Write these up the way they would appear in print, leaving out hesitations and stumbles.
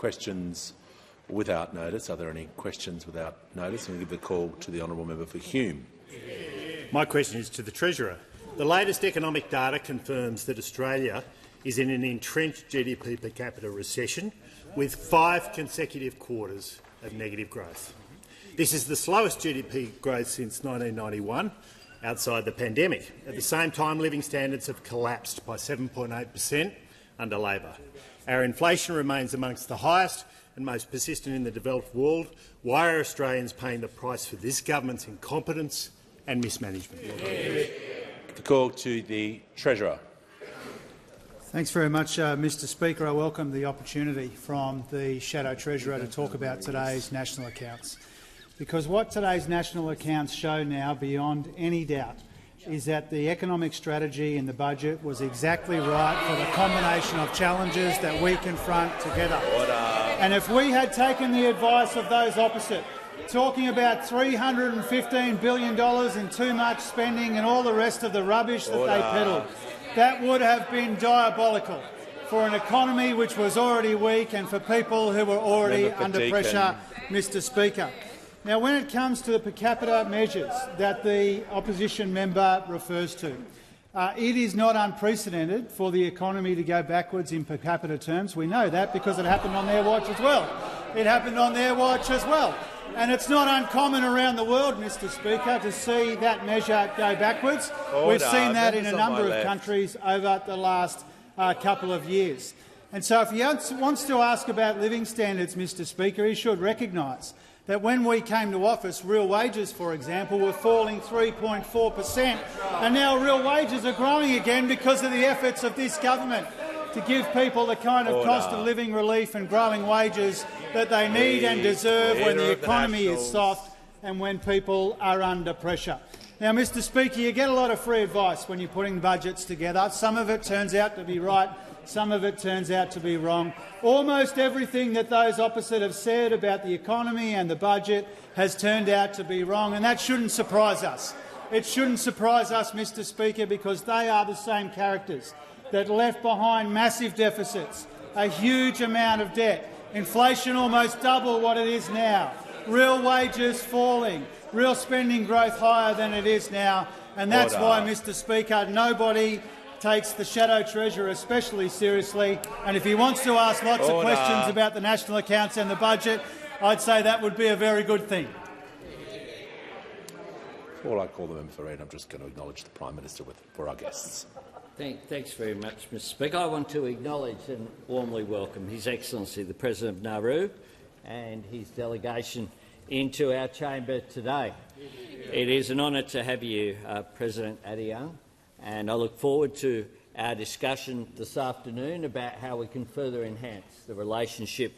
questions without notice? Are there any questions without notice? And we'll give the call to the honourable member for Hume. My question is to the Treasurer. The latest economic data confirms that Australia is in an entrenched GDP per capita recession with 5 consecutive quarters of negative growth. This is the slowest GDP growth since 1991, outside the pandemic. At the same time, living standards have collapsed by 7.8% under Labor. Our inflation remains amongst the highest and most persistent in the developed world. Why are Australians paying the price for this government's incompetence and mismanagement? The call to the Treasurer. Thanks very much, Mr Speaker. I welcome the opportunity from the Shadow Treasurer to talk about today's national accounts. Because what today's national accounts show now, beyond any doubt, is that the economic strategy in the budget was exactly right for the combination of challenges that we confront together. And if we had taken the advice of those opposite, talking about $315 billion in too much spending and all the rest of the rubbish that they peddled, that would have been diabolical for an economy which was already weak and for people who were already under pressure, Mr Speaker. Now, when it comes to the per capita measures that the opposition member refers to, it is not unprecedented for the economy to go backwards in per capita terms. We know that because it happened on their watch as well. It happened on their watch as well. And it's not uncommon around the world, Mr Speaker, to see that measure go backwards. We've seen that in a number of countries over the last couple of years. And so if he wants to ask about living standards, Mr Speaker, he should recognise that when we came to office, real wages, for example, were falling 3.4%, and now real wages are growing again because of the efforts of this government to give people the kind of cost of living relief and growing wages that they need and deserve when the economy is soft and when people are under pressure. Now, Mr Speaker, you get a lot of free advice when you're putting budgets together. Some of it turns out to be right, some of it turns out to be wrong. Almost everything that those opposite have said about the economy and the budget has turned out to be wrong, and that shouldn't surprise us. It shouldn't surprise us, Mr Speaker, because they are the same characters that left behind massive deficits, a huge amount of debt, inflation almost double what it is now, real wages falling, real spending growth higher than it is now, and that's why, Mr Speaker, nobody takes the Shadow Treasurer especially seriously, and if he wants to ask lots of questions about the national accounts and the budget, I'd say that would be a very good thing. Before I call the member for Reid, I'm just going to acknowledge the Prime Minister for our guests. Thanks very much, Mr Speaker. I want to acknowledge and warmly welcome His Excellency the President of Nauru and his delegation into our chamber today. It is an honour to have you, President Adeang, and I look forward to our discussion this afternoon about how we can further enhance the relationship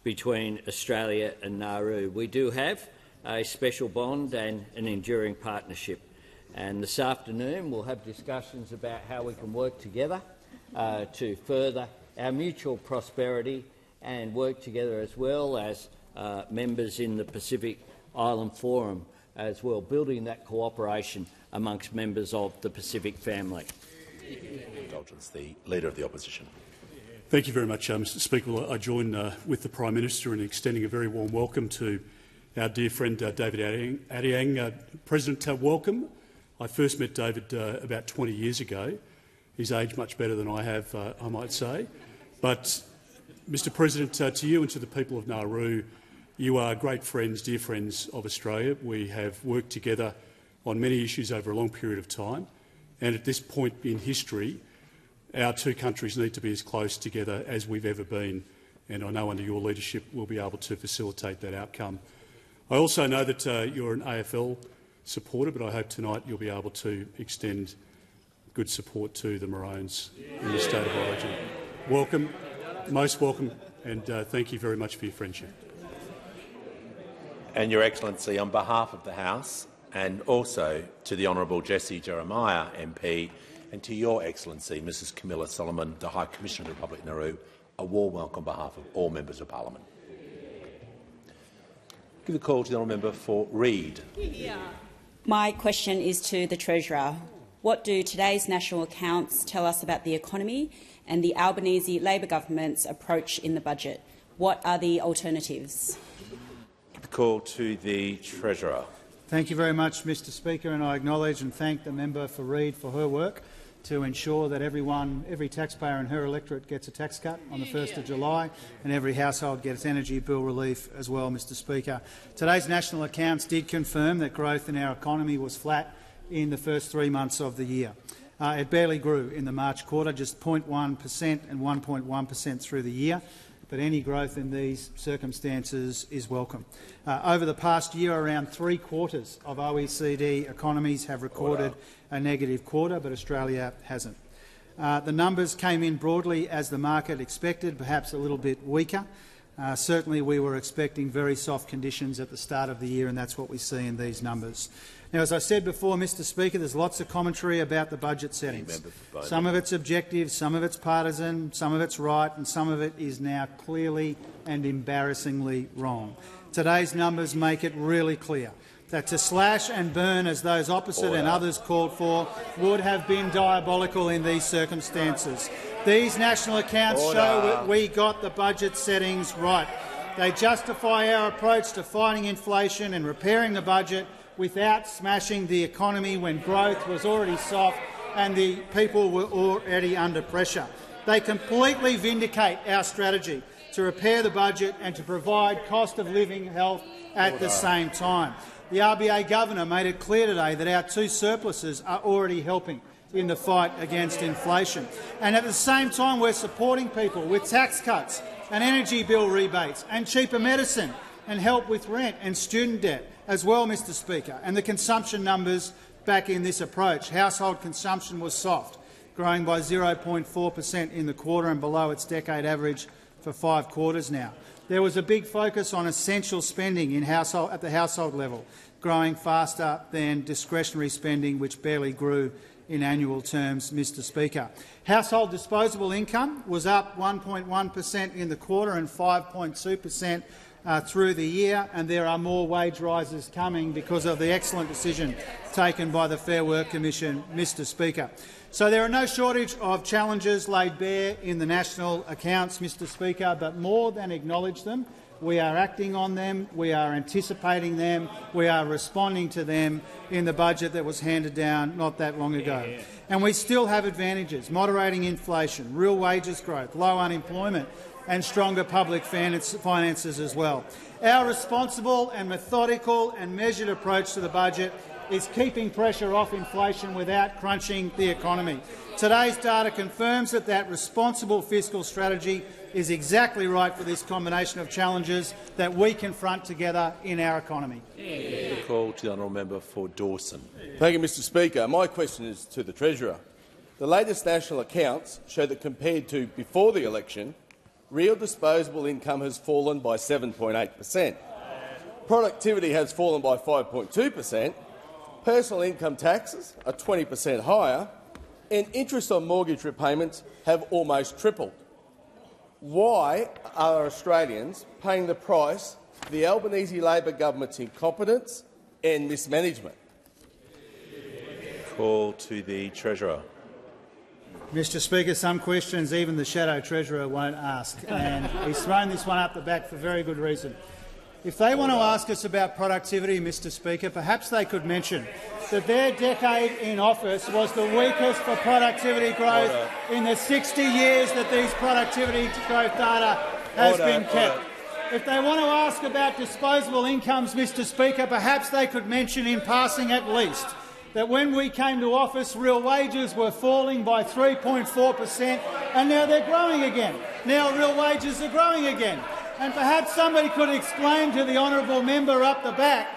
between Australia and Nauru. We do have a special bond and an enduring partnership, and this afternoon we'll have discussions about how we can work together to further our mutual prosperity and work together as well as members in the Pacific Island Forum as well, building that cooperation amongst members of the Pacific family. Indulgence, the Leader of the Opposition. Thank you very much, Mr Speaker. Well, I join with the Prime Minister in extending a very warm welcome to our dear friend David Adeang. President, welcome. I first met David about 20 years ago. He's aged much better than I have, I might say. But, Mr President, to you and to the people of Nauru, you are great friends, dear friends of Australia. We have worked together on many issues over a long period of time, and at this point in history, our two countries need to be as close together as we've ever been, and I know under your leadership we'll be able to facilitate that outcome. I also know that you're an AFL supporter, but I hope tonight you'll be able to extend good support to the Maroons in the State of Origin. Welcome, most welcome, and thank you very much for your friendship. And Your Excellency, on behalf of the House, and also to the Honourable Jessie Jeremiah MP, and to Your Excellency, Mrs Camilla Solomon, the High Commissioner of the Republic of Nauru, a warm welcome on behalf of all members of Parliament. Give the call to the honourable member for Reid. My question is to the Treasurer. What do today's national accounts tell us about the economy and the Albanese Labor government's approach in the budget? What are the alternatives? The call to the Treasurer. Thank you very much, Mr Speaker, and I acknowledge and thank the member for Reid for her work to ensure that every taxpayer in her electorate gets a tax cut on the 1st of July and every household gets energy bill relief as well, Mr Speaker. Today's national accounts did confirm that growth in our economy was flat in the first 3 months of the year. It barely grew in the March quarter, just 0.1% and 1.1% through the year, but any growth in these circumstances is welcome. Over the past year, around 3/4 of OECD economies have recorded a negative quarter, but Australia hasn't. The numbers came in broadly as the market expected, perhaps a little bit weaker. Certainly we were expecting very soft conditions at the start of the year, and that's what we see in these numbers. Now, as I said before, Mr Speaker, there's lots of commentary about the budget settings. Some of it's objective, some of it's partisan, some of it's right, and some of it is now clearly and embarrassingly wrong. Today's numbers make it really clear that to slash and burn, as those opposite and others called for, would have been diabolical in these circumstances. These national accounts show that we got the budget settings right. They justify our approach to fighting inflation and repairing the budget without smashing the economy when growth was already soft and the people were already under pressure. They completely vindicate our strategy to repair the budget and to provide cost-of-living help at the same time. The RBA Governor made it clear today that our two surpluses are already helping in the fight against inflation. And at the same time, we're supporting people with tax cuts and energy bill rebates and cheaper medicine and help with rent and student debt as well, Mr Speaker. And the consumption numbers back in this approach. Household consumption was soft, growing by 0.4% in the quarter and below its decade average for 5 quarters now. There was a big focus on essential spending at the household level, growing faster than discretionary spending, which barely grew in annual terms, Mr Speaker. Household disposable income was up 1.1% in the quarter and 5.2% through the year, and there are more wage rises coming because of the excellent decision taken by the Fair Work Commission, Mr Speaker. So there are no shortage of challenges laid bare in the national accounts, Mr Speaker, but more than acknowledge them, we are acting on them, we are anticipating them, we are responding to them in the budget that was handed down not that long ago. And we still have advantages: moderating inflation, real wages growth, low unemployment and stronger public finances as well. Our responsible and methodical and measured approach to the budget is keeping pressure off inflation without crunching the economy. Today's data confirms that responsible fiscal strategy is exactly right for this combination of challenges that we confront together in our economy. The call to the honourable member for Dawson. Thank you, Mr Speaker. My question is to the Treasurer. The latest national accounts show that compared to before the election, real disposable income has fallen by 7.8%. Productivity has fallen by 5.2%. Personal income taxes are 20% higher, and interest on mortgage repayments have almost tripled. Why are Australians paying the price for the Albanese Labor government's incompetence and mismanagement? Call to the Treasurer. Mr Speaker, some questions even the Shadow Treasurer won't ask, and he's thrown this one up the back for very good reason. If they want to ask us about productivity, Mr Speaker, perhaps they could mention that their decade in office was the weakest for productivity growth in the 60 years that these productivity growth data has been kept. If they want to ask about disposable incomes, Mr Speaker, perhaps they could mention in passing at least that when we came to office, real wages were falling by 3.4% and now they're growing again. Now real wages are growing again. And perhaps somebody could explain to the honourable member up the back,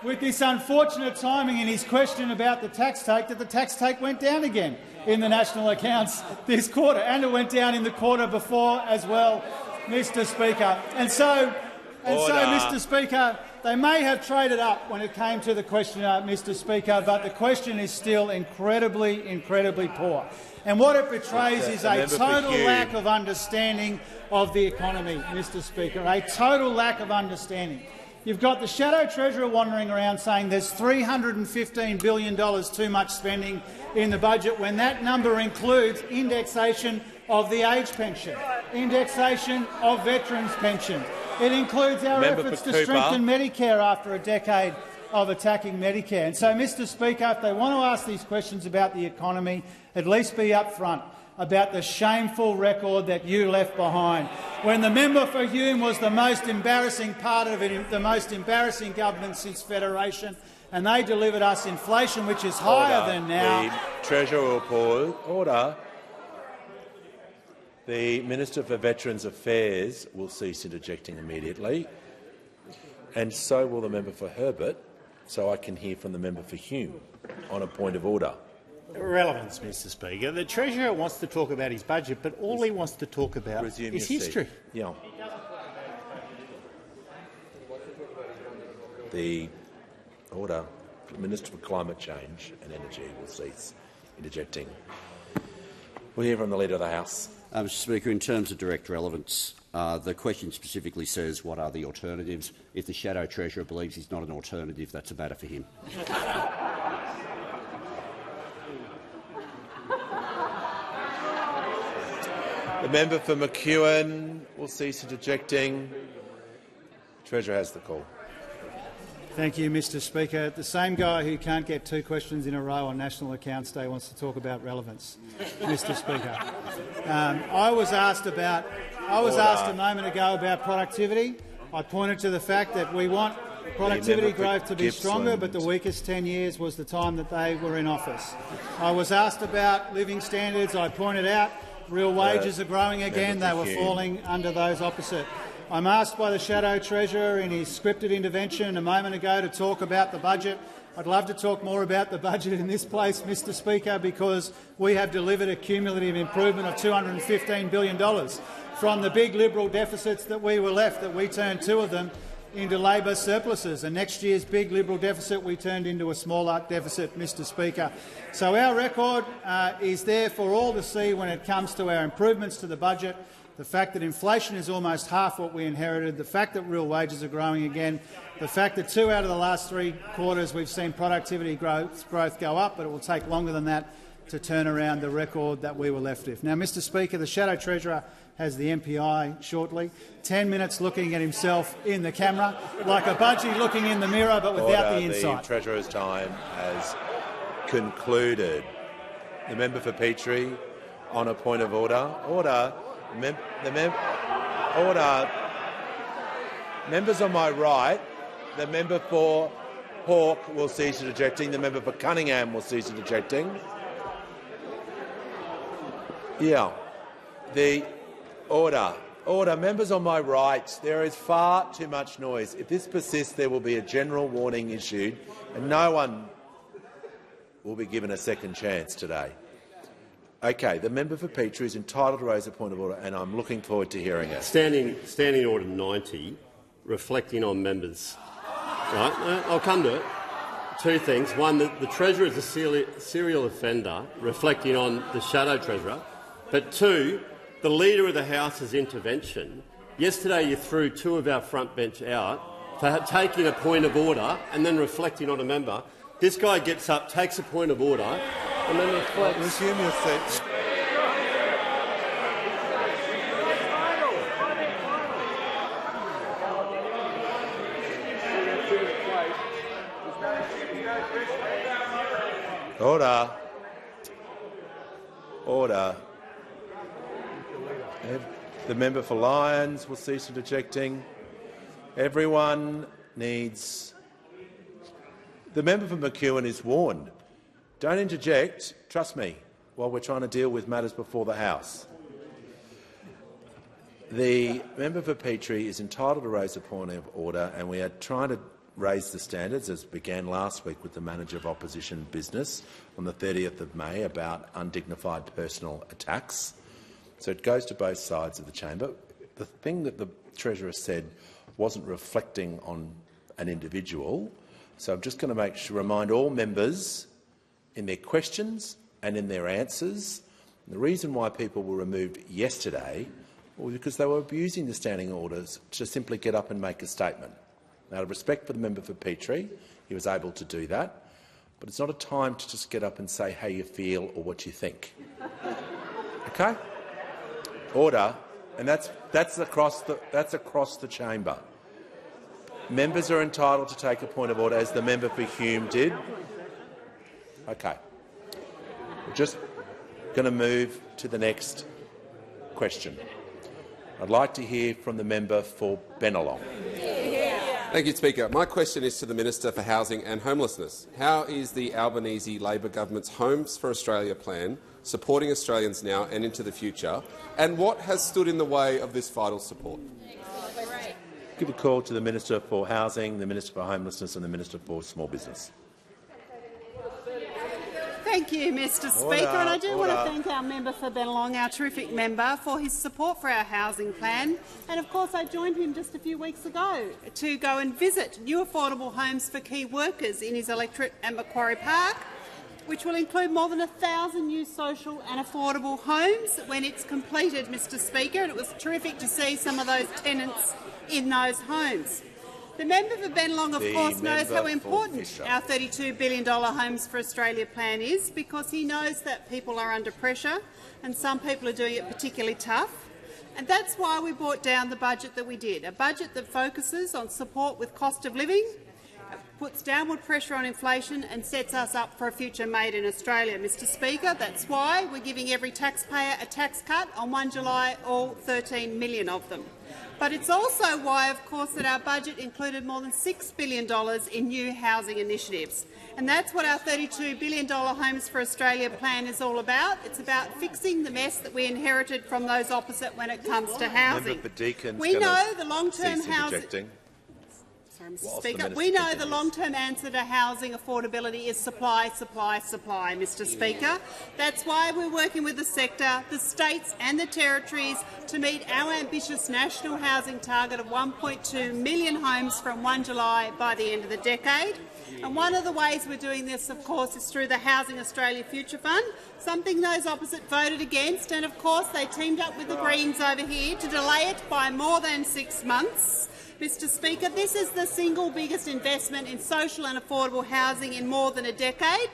with this unfortunate timing in his question about the tax take, that the tax take went down again in the national accounts this quarter, and it went down in the quarter before as well, Mr Speaker. And so, Mr Speaker, they may have traded up when it came to the questioner, Mr Speaker, but the question is still incredibly, incredibly poor. And what it betrays is a total lack of understanding of the economy, Mr Speaker, a total lack of understanding. You've got the Shadow Treasurer wandering around saying there's $315 billion too much spending in the budget, when that number includes indexation of the age pension. indexation of veterans' pensions. It includes our Member efforts for to Cooper. strengthen Medicare after a decade of attacking Medicare. And so, Mr Speaker, if they want to ask these questions about the economy, at least be upfront about the shameful record that you left behind. When the member for Hume was the most embarrassing part of it, the most embarrassing government since Federation, and they delivered us inflation which is higher than now. The Treasurer will pause. Order. The Minister for Veterans Affairs will cease interjecting immediately, and so will the member for Herbert, so I can hear from the member for Hume on a point of order. Relevance, Mr Speaker. The Treasurer wants to talk about his budget, but all he wants to talk about is history. Yeah. The order. The Minister for Climate Change and Energy will cease interjecting. We'll hear from the Leader of the House. Mr Speaker, in terms of direct relevance, the question specifically says what are the alternatives. If the Shadow Treasurer believes he's not an alternative, that's a matter for him. The member for McEwen will cease interjecting. The Treasurer has the call. Thank you, Mr Speaker. The same guy who can't get 2 questions in a row on National Accounts Day wants to talk about relevance. Mr Speaker, I was asked a moment ago about productivity. I pointed to the fact that we want productivity growth to be stronger, but the weakest 10 years was the time that they were in office. I was asked about living standards. I pointed out real wages are growing again. They were falling under those opposite. I'm asked by the Shadow Treasurer in his scripted intervention a moment ago to talk about the budget. I'd love to talk more about the budget in this place, Mr Speaker, because we have delivered a cumulative improvement of $215 billion from the big Liberal deficits that we were left, that we turned 2 of them into Labor surpluses, and next year's big Liberal deficit we turned into a smaller deficit, Mr Speaker. So our record is there for all to see when it comes to our improvements to the budget. The fact that inflation is almost half what we inherited, the fact that real wages are growing again, the fact that 2 out of the last 3 quarters we've seen productivity growth go up, but it will take longer than that to turn around the record that we were left with. Now, Mr Speaker, the Shadow Treasurer has the MPI shortly. 10 minutes looking at himself in the camera, like a budgie looking in the mirror but without the insight. The Treasurer's time has concluded. The member for Petrie on a point of order. Order. Order. Members on my right, the member for Hawke will cease interjecting. The member for Cunningham will cease interjecting. Yeah. The order. Order. Members on my right, there is far too much noise. If this persists, there will be a general warning issued, and no one will be given a second chance today. Okay, the member for Petrie is entitled to raise a point of order, and I'm looking forward to hearing it. Standing Order 90, reflecting on members. Right, I'll come to it. 2 things. One, the Treasurer is a serial offender, reflecting on the Shadow Treasurer. But 2, the Leader of the House's intervention. Yesterday you threw 2 of our front bench out for taking a point of order and then reflecting on a member. This guy gets up, takes a point of order, and then reflects. Resume your seat. Order. Order. The member for Lyons will cease interjecting. Everyone needs... The member for McEwen is warned. Don't interject, trust me, while we're trying to deal with matters before the House. The member for Petrie is entitled to raise a point of order, and we are trying to raise the standards, as began last week with the Manager of Opposition Business on the 30th of May about undignified personal attacks. So it goes to both sides of the chamber. The thing that the Treasurer said wasn't reflecting on an individual, so I'm just going to remind all members in their questions and in their answers. And the reason why people were removed yesterday was because they were abusing the standing orders to simply get up and make a statement. Now, out of respect for the member for Petrie, he was able to do that, but it's not a time to just get up and say how you feel or what you think. Okay? Order. And that's across the chamber. Members are entitled to take a point of order, as the member for Hume did. Okay. We're just going to move to the next question. I'd like to hear from the member for Bennelong. Thank you, Speaker. My question is to the Minister for Housing and Homelessness. How is the Albanese Labor government's Homes for Australia plan supporting Australians now and into the future, and what has stood in the way of this vital support? Give a call to the Minister for Housing, the Minister for Homelessness and the Minister for Small Business. Thank you, Mr Speaker, and I do want to thank our member for Bennelong, our terrific member, for his support for our housing plan. And of course I joined him just a few weeks ago to go and visit new affordable homes for key workers in his electorate at Macquarie Park, which will include more than 1,000 new social and affordable homes when it's completed, Mr Speaker, and it was terrific to see some of those tenants in those homes. The member for Bennelong, of course, knows how important our $32 billion Homes for Australia plan is, because he knows that people are under pressure and some people are doing it particularly tough. And that's why we brought down the budget that we did, a budget that focuses on support with cost of living, puts downward pressure on inflation and sets us up for a future made in Australia. Mr Speaker, that's why we're giving every taxpayer a tax cut on 1 July, all 13 million of them. But it's also why, of course, that our budget included more than $6 billion in new housing initiatives. And that's what our $32 billion Homes for Australia plan is all about. It's about fixing the mess that we inherited from those opposite when it comes to housing. We know the long-term housing. Mr Speaker, we know the long-term answer to housing affordability is supply, supply, supply, Mr Speaker. That's why we're working with the sector, the states and the territories to meet our ambitious national housing target of 1.2 million homes from 1 July by the end of the decade. And one of the ways we're doing this, of course, is through the Housing Australia Future Fund, something those opposite voted against, and of course they teamed up with the Greens over here to delay it by more than 6 months. Mr Speaker, this is the single biggest investment in social and affordable housing in more than a decade,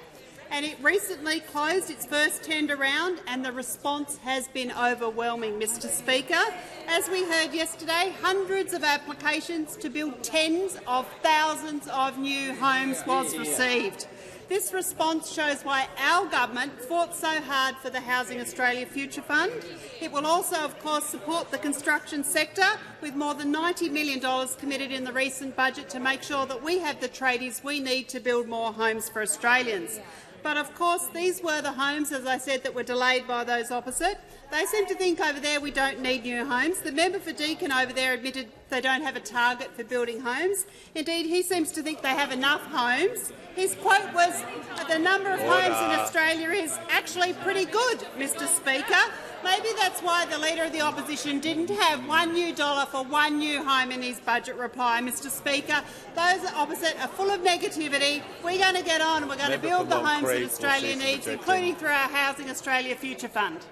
and it recently closed its first tender round, and the response has been overwhelming, Mr Speaker. As we heard yesterday, hundreds of applications to build tens of thousands of new homes was received. This response shows why our government fought so hard for the Housing Australia Future Fund. It will also, of course, support the construction sector with more than $90 million committed in the recent budget to make sure that we have the tradies we need to build more homes for Australians. But of course, these were the homes, as I said, that were delayed by those opposite. They seem to think over there we don't need new homes. The member for Deakin over there admitted they don't have a target for building homes. Indeed, he seems to think they have enough homes. His quote was, "The number of homes in Australia is actually pretty good, Mr Speaker." Maybe that's why the Leader of the Opposition didn't have $1 new for one new home in his budget reply, Mr Speaker. Those opposite are full of negativity. We're going to get on and we're going to build the homes that Australia needs, including through our Housing Australia Future Fund.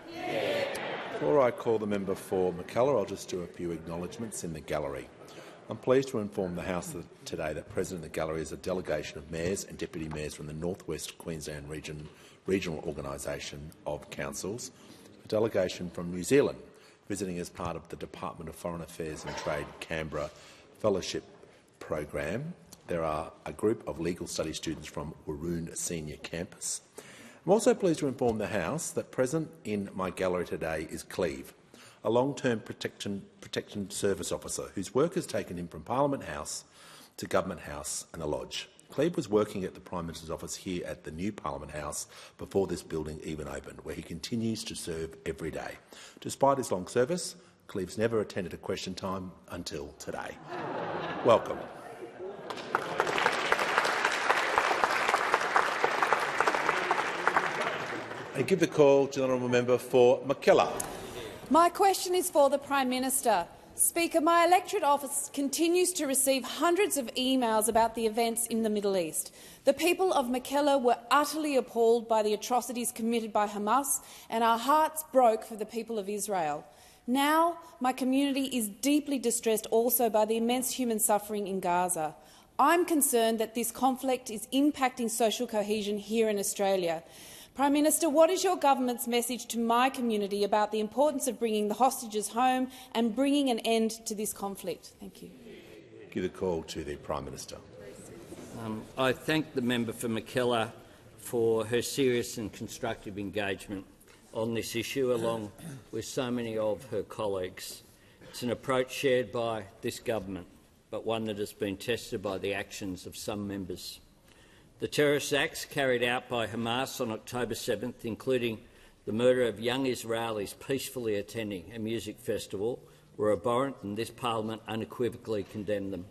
Before I call the member for McKellar, I'll just do a few acknowledgements in the gallery. I'm pleased to inform the House today that present in the gallery is a delegation of mayors and deputy mayors from the North West Queensland Regional Organisation of Councils, a delegation from New Zealand visiting as part of the Department of Foreign Affairs and Trade Canberra Fellowship Program. There are a group of legal studies students from Waroon Senior Campus. I'm also pleased to inform the House that present in my gallery today is Cleve, a long-term protection service officer whose work has taken him from Parliament House to Government House and the Lodge. Cleve was working at the Prime Minister's office here at the new Parliament House before this building even opened, where he continues to serve every day. Despite his long service, Cleve's never attended a question time until today. Welcome. I give the call to the honourable member for McKellar. My question is for the Prime Minister. Speaker, my electorate office continues to receive hundreds of emails about the events in the Middle East. The people of McKellar were utterly appalled by the atrocities committed by Hamas, and our hearts broke for the people of Israel. Now, my community is deeply distressed also by the immense human suffering in Gaza. I'm concerned that this conflict is impacting social cohesion here in Australia. Prime Minister, what is your government's message to my community about the importance of bringing the hostages home and bringing an end to this conflict? Thank you. Give the call to the Prime Minister. I thank the member for Mackellar for her serious and constructive engagement on this issue, along with so many of her colleagues. It's an approach shared by this government, but one that has been tested by the actions of some members. The terrorist acts carried out by Hamas on October 7th, including the murder of young Israelis peacefully attending a music festival, were abhorrent, and this parliament unequivocally condemned them.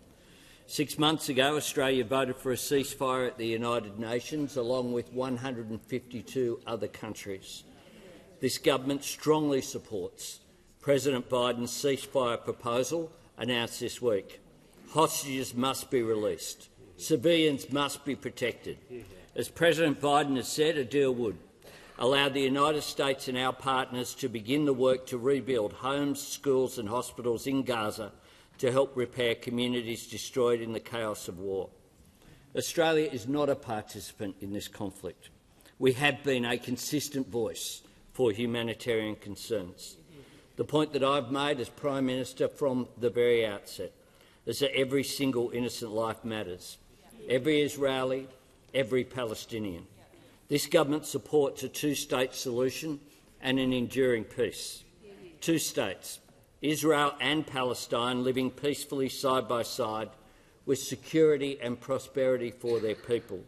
6 months ago, Australia voted for a ceasefire at the United Nations, along with 152 other countries. This government strongly supports President Biden's ceasefire proposal announced this week. Hostages must be released. Civilians must be protected. As President Biden has said, a deal would allow the United States and our partners to begin the work to rebuild homes, schools and hospitals in Gaza to help repair communities destroyed in the chaos of war. Australia is not a participant in this conflict. We have been a consistent voice for humanitarian concerns. The point that I've made as Prime Minister from the very outset is that every single innocent life matters. Every Israeli, every Palestinian. This government supports a two-state solution and an enduring peace. Two states, Israel and Palestine, living peacefully side by side with security and prosperity for their people.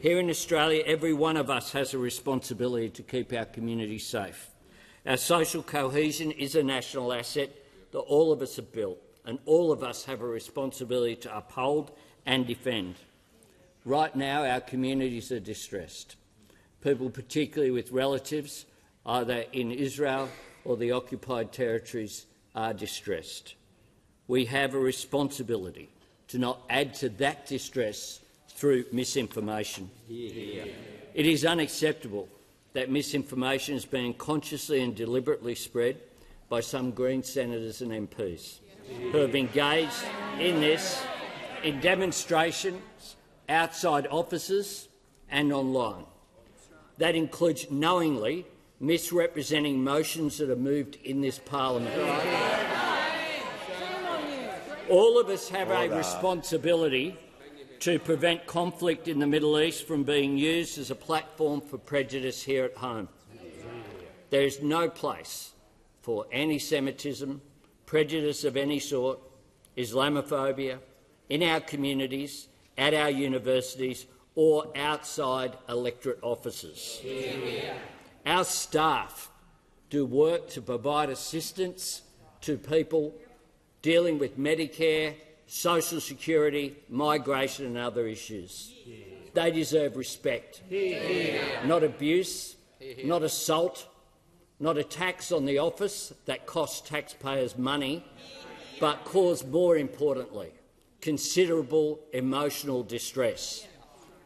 Here in Australia, every one of us has a responsibility to keep our community safe. Our social cohesion is a national asset that all of us have built, and all of us have a responsibility to uphold and defend. Right now, our communities are distressed. People, particularly with relatives, either in Israel or the occupied territories, are distressed. We have a responsibility to not add to that distress through misinformation. It is unacceptable that misinformation is being consciously and deliberately spread by some Green senators and MPs who have engaged in this in demonstrations outside offices and online. That includes knowingly misrepresenting motions that are moved in this parliament. All of us have a responsibility to prevent conflict in the Middle East from being used as a platform for prejudice here at home. There is no place for anti-Semitism, prejudice of any sort, Islamophobia, in our communities, at our universities or outside electorate offices. Our staff do work to provide assistance to people dealing with Medicare, social security, migration and other issues. They deserve respect, not abuse, not assault, not attacks on the office that cost taxpayers money, but cause, more importantly, considerable emotional distress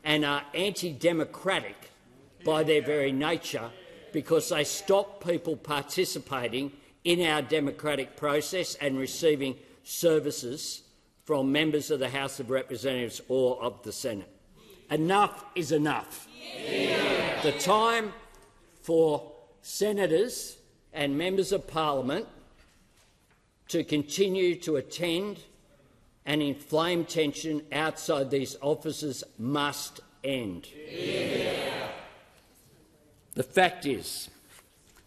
and are anti-democratic by their very nature because they stop people participating in our democratic process and receiving services from members of the House of Representatives or of the Senate. Enough is enough. Yeah. The time for senators and members of parliament to continue to attend and inflame tension outside these offices must end. Yeah. The fact is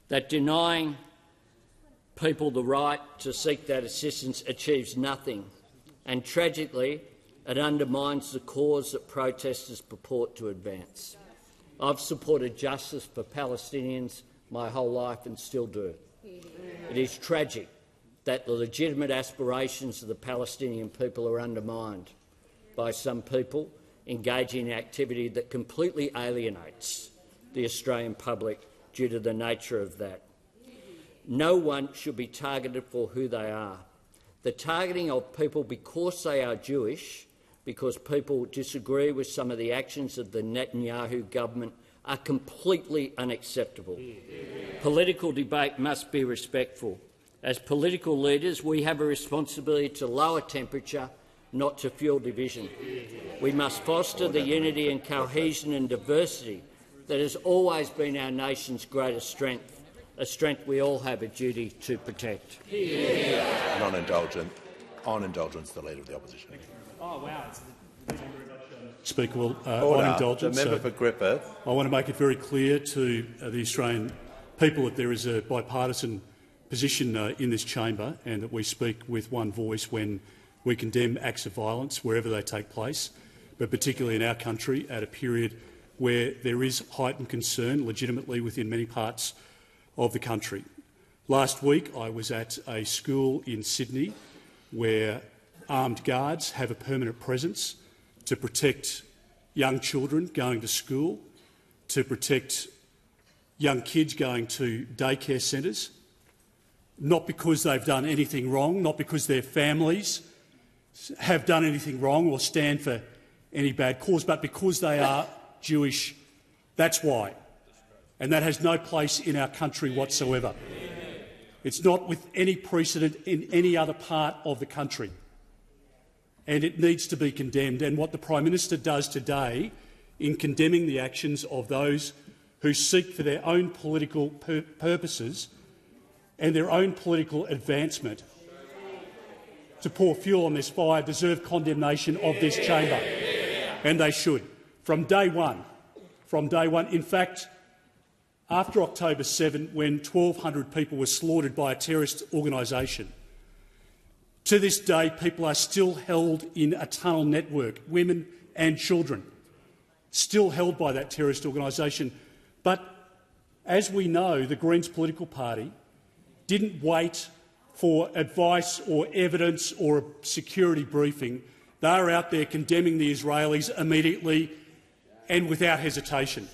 that denying people the right to seek that assistance achieves nothing, and tragically it undermines the cause that protesters purport to advance. I've supported justice for Palestinians my whole life and still do. It is tragic that the legitimate aspirations of the Palestinian people are undermined by some people engaging in activity that completely alienates the Australian public due to the nature of that. No one should be targeted for who they are. The targeting of people because they are Jewish, because people disagree with some of the actions of the Netanyahu government, are completely unacceptable. Political debate must be respectful. As political leaders, we have a responsibility to lower temperature, not to fuel division. We must foster the unity and cohesion and diversity that has always been our nation's greatest strength, a strength we all have a duty to protect. And on indulgence, the Leader of the Opposition. Oh, wow. Speaker, well, Order. on indulgence, The member for Griffith. I want to make it very clear to the Australian people that there is a bipartisan position in this chamber and that we speak with one voice when we condemn acts of violence wherever they take place, but particularly in our country at a period where there is heightened concern legitimately within many parts of the country. Last week I was at a school in Sydney where armed guards have a permanent presence to protect young children going to school, to protect young kids going to daycare centres, not because they've done anything wrong, not because their families have done anything wrong or stand for any bad cause, but because they are Jewish. That's why. And that has no place in our country whatsoever. It's not with any precedent in any other part of the country. And it needs to be condemned. And what the Prime Minister does today in condemning the actions of those who seek for their own political purposes and their own political advancement to pour fuel on this fire deserve condemnation of this chamber. And they should. From day one. In fact, after October 7, when 1,200 people were slaughtered by a terrorist organisation, to this day people are still held in a tunnel network, women and children, still held by that terrorist organisation. But as we know, the Greens political party didn't wait for advice or evidence or a security briefing. They are out there condemning the Israelis immediately and without hesitation.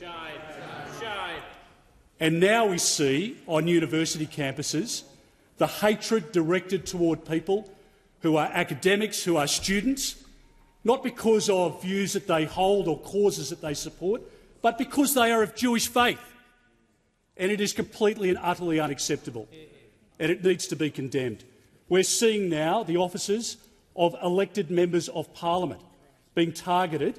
And now we see on university campuses the hatred directed toward people who are academics, who are students, not because of views that they hold or causes that they support, but because they are of Jewish faith. And it is completely and utterly unacceptable, and it needs to be condemned. We're seeing now the offices of elected members of parliament being targeted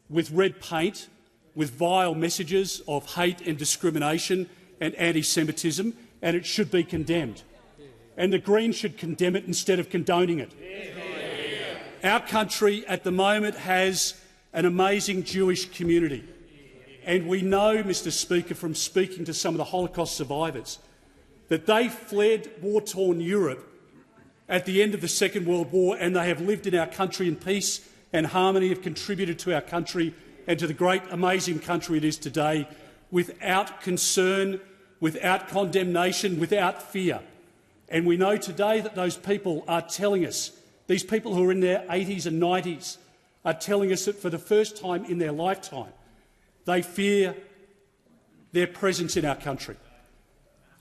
with red paint, with vile messages of hate and discrimination and anti-Semitism, and it should be condemned. And the Greens should condemn it instead of condoning it. Our country at the moment has an amazing Jewish community. And we know, Mr Speaker, from speaking to some of the Holocaust survivors, that they fled war-torn Europe at the end of the Second World War, and they have lived in our country in peace and harmony, have contributed to our country and to the great, amazing country it is today, without concern, without condemnation, without fear. And we know today that those people are telling us, these people who are in their 80s and 90s, are telling us that for the first time in their lifetime, they fear their presence in our country.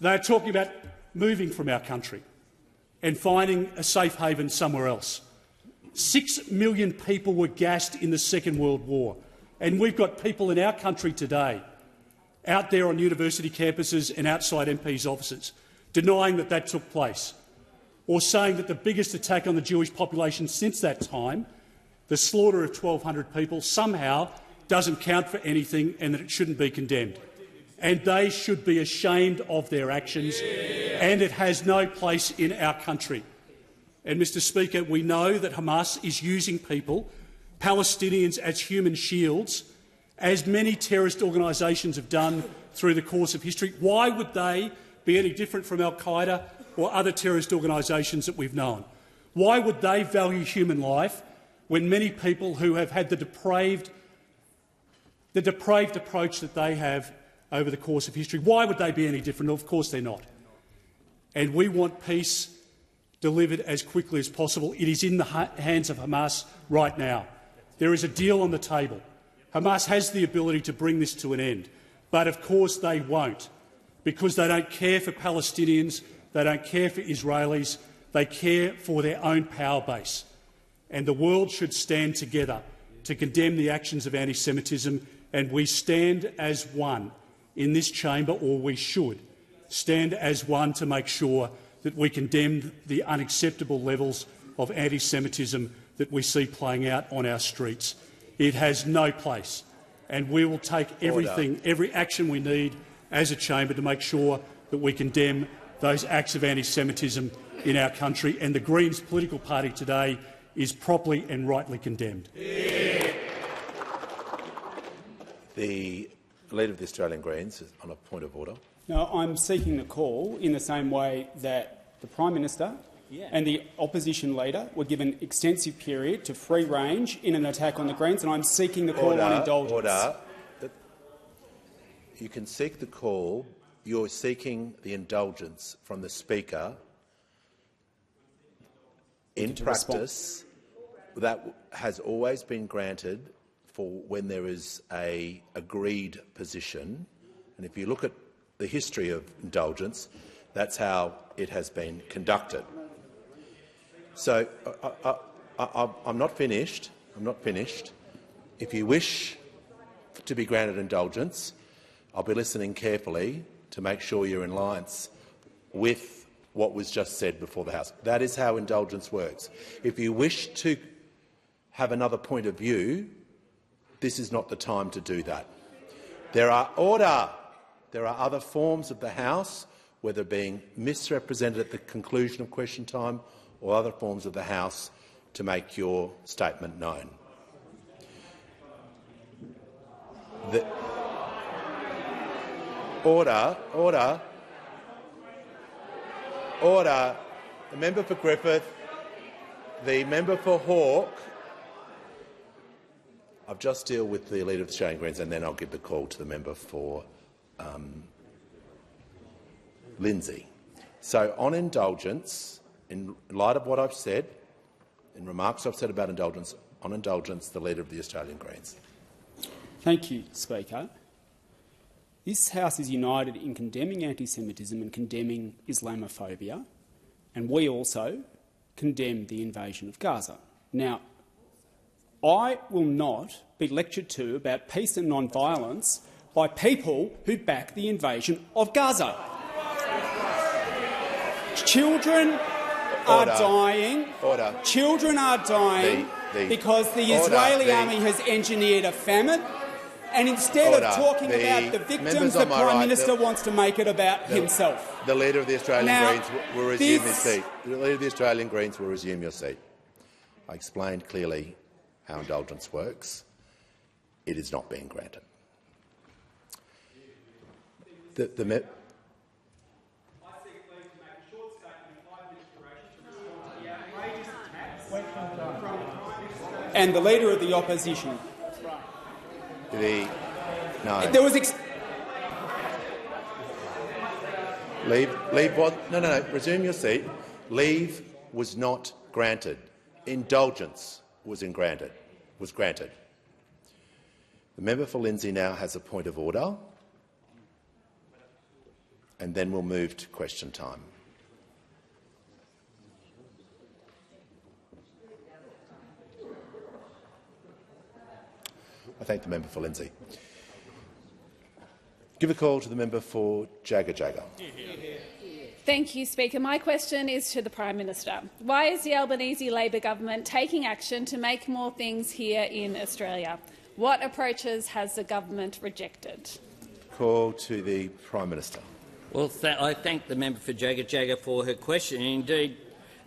They are talking about moving from our country and finding a safe haven somewhere else. 6 million people were gassed in the Second World War, and we've got people in our country today out there on university campuses and outside MPs' offices denying that that took place, or saying that the biggest attack on the Jewish population since that time, the slaughter of 1,200 people, somehow doesn't count for anything and that it shouldn't be condemned. And they should be ashamed of their actions, and it has no place in our country. And, Mr Speaker, we know that Hamas is using people, Palestinians, as human shields, as many terrorist organisations have done through the course of history. Why would they be any different from al-Qaeda or other terrorist organisations that we've known? Why would they value human life when many people who have had the depraved approach that they have over the course of history, why would they be any different? Of course they're not. And we want peace delivered as quickly as possible. It is in the hands of Hamas right now. There is a deal on the table. Hamas has the ability to bring this to an end, but of course they won't, because they don't care for Palestinians, they don't care for Israelis, they care for their own power base. And the world should stand together to condemn the actions of anti-Semitism, and we stand as one in this chamber, or we should stand as one to make sure that we condemn the unacceptable levels of anti-Semitism that we see playing out on our streets. It has no place and we will take every action we need as a chamber to make sure that we condemn those acts of anti-Semitism in our country, and the Greens political party today is properly and rightly condemned. The Leader of the Australian Greens is on a point of order. No, I'm seeking the call in the same way that the Prime Minister and the opposition leader were given extensive period to free range in an attack on the Greens, and I'm seeking the call on indulgence. Order. You can seek the call. You're seeking the indulgence from the Speaker. In practice, that has always been granted for when there is an agreed position. And if you look at the history of indulgence, that's how it has been conducted. So I'm not finished. I'm not finished. If you wish to be granted indulgence, I'll be listening carefully to make sure you're in alliance with what was just said before the House. That is how indulgence works. If you wish to have another point of view, this is not the time to do that. There are other forms of the House, whether being misrepresented at the conclusion of question time or other forms of the House, to make your statement known. Order. The member for Griffith, the member for Hawke. I'll just deal with the Leader of the Australian Greens, and then I'll give the call to the member for Lindsay. So, on indulgence, in light of what I've said, in remarks I've said about indulgence, on indulgence, the Leader of the Australian Greens. Thank you, Speaker. This House is united in condemning anti-Semitism and condemning Islamophobia, and we also condemn the invasion of Gaza. Now, I will not be lectured to about peace and non-violence by people who back the invasion of Gaza. Children are dying. Children are dying because the Israeli army has engineered a famine. And instead of talking about the victims, the Prime Minister wants to make it about himself. The Leader of the Australian Greens will resume his seat. The Leader of the Australian Greens will resume your seat. I explained clearly how indulgence works. It is not being granted. And the Leader of the Opposition. No. There was Leave what? No. Resume your seat. Leave was not granted. Indulgence was granted. The member for Lindsay now has a point of order, and then we'll move to question time. I thank the member for Lindsay. Give a call to the member for Jagga. Thank you, Speaker. My question is to the Prime Minister. Why is the Albanese Labor government taking action to make more things here in Australia? What approaches has the government rejected? Call to the Prime Minister. Well, I thank the member for Jagga for her question. Indeed,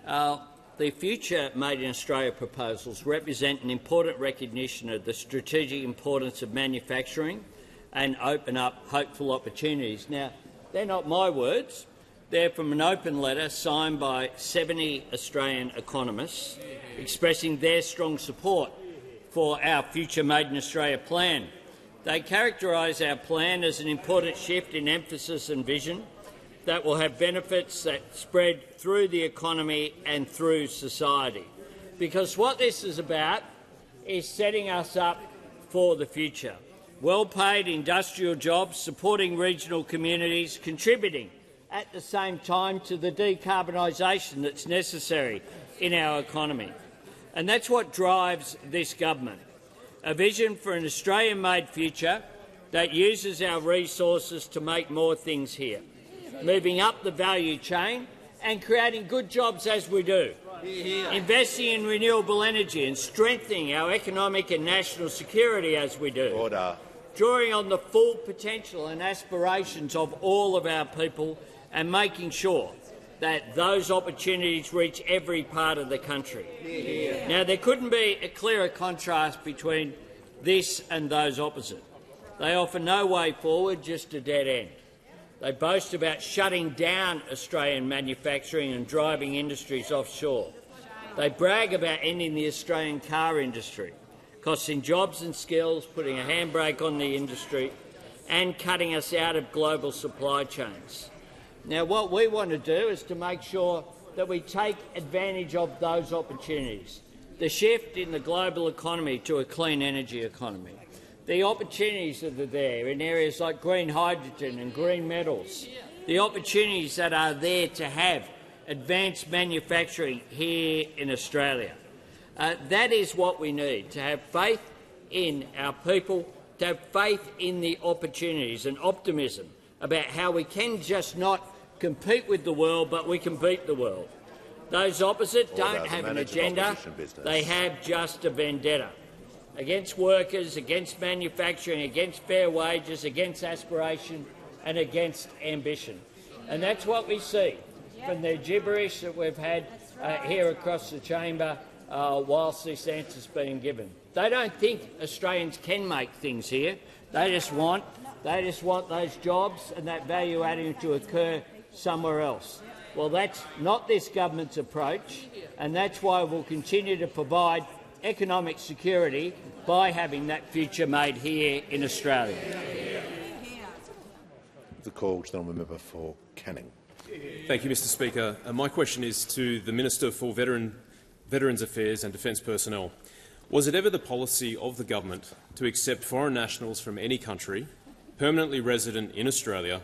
the future Made in Australia proposals represent an important recognition of the strategic importance of manufacturing and open up hopeful opportunities. Now, they're not my words. They're from an open letter signed by 70 Australian economists expressing their strong support for our future Made in Australia plan. They characterise our plan as an important shift in emphasis and vision that will have benefits that spread through the economy and through society. Because what this is about is setting us up for the future. Well-paid industrial jobs, supporting regional communities, contributing at the same time to the decarbonisation that's necessary in our economy. And that's what drives this government. A vision for an Australian-made future that uses our resources to make more things here, moving up the value chain and creating good jobs as we do, investing in renewable energy and strengthening our economic and national security as we do, drawing on the full potential and aspirations of all of our people and making sure that those opportunities reach every part of the country. Now, there couldn't be a clearer contrast between this and those opposite. They offer no way forward, just a dead end. They boast about shutting down Australian manufacturing and driving industries offshore. They brag about ending the Australian car industry, costing jobs and skills, putting a handbrake on the industry and cutting us out of global supply chains. Now, what we want to do is to make sure that we take advantage of those opportunities. The shift in the global economy to a clean energy economy. The opportunities that are there in areas like green hydrogen and green metals. The opportunities that are there to have advanced manufacturing here in Australia. That is what we need, to have faith in our people, to have faith in the opportunities and optimism about how we can just not compete with the world, but we can beat the world. Those opposite don't have an agenda, they have just a vendetta against workers, against manufacturing, against fair wages, against aspiration and against ambition. And that's what we see from the gibberish that we've had here across the chamber whilst this answer's been given. They don't think Australians can make things here. They just want those jobs and that value adding to occur somewhere else. Well, that's not this government's approach, and that's why we'll continue to provide economic security by having that future made here in Australia. The call to the honourable member for Canning. Thank you, Mr Speaker. My question is to the Minister for Veterans Affairs and Defence Personnel. Was it ever the policy of the government to accept foreign nationals from any country, permanently resident in Australia,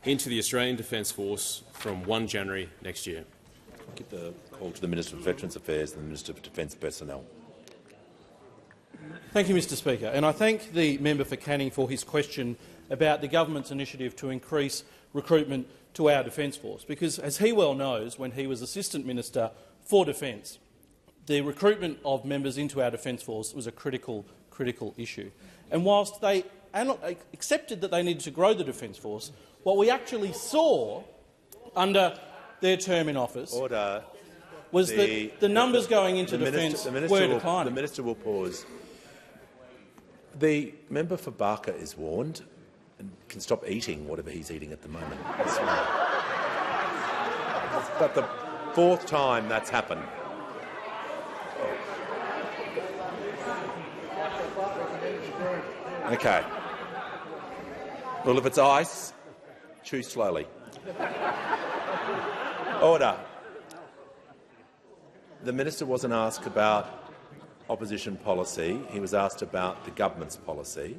into the Australian Defence Force from 1 January next year? I'll give the call to the Minister for Veterans Affairs and the Minister for Defence Personnel. Thank you, Mr Speaker, and I thank the member for Canning for his question about the government's initiative to increase recruitment to our Defence Force, because, as he well knows, when he was Assistant Minister for Defence, the recruitment of members into our Defence Force was a critical issue. And whilst they accepted that they needed to grow the Defence Force, what we actually saw under their term in office was that the numbers going into defence were declining. The Minister will pause. The member for Barker is warned and can stop eating whatever he's eating at the moment. That's but the fourth time that's happened. Okay. Well, if it's ice, chew slowly. Order. The minister wasn't asked about opposition policy. He was asked about the government's policy.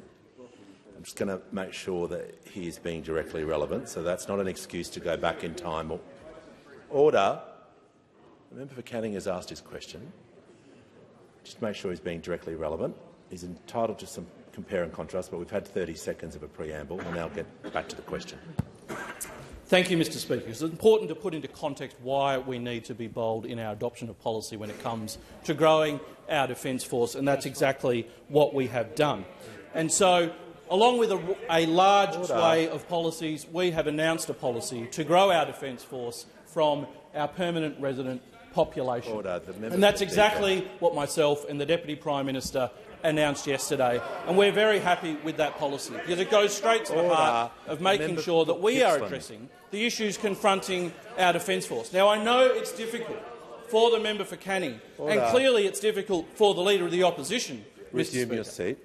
I'm just going to make sure that he is being directly relevant, so that's not an excuse to go back in time. Order. The member for Canning has asked his question. Just make sure he's being directly relevant. He's entitled to some compare and contrast, but we've had 30 seconds of a preamble. We'll now get back to the question. Thank you, Mr Speaker. It's important to put into context why we need to be bold in our adoption of policy when it comes to growing our Defence Force, and that's exactly what we have done. And so, along with a large sway of policies, we have announced a policy to grow our Defence Force from our permanent resident population. And that's exactly what myself and the Deputy Prime Minister announced yesterday, and we're very happy with that policy because it goes straight to the heart of making sure that we are addressing the issues confronting our Defence Force. Now, I know it's difficult for the member for Canning, and clearly it's difficult for the Leader of the Opposition. Resume your seat.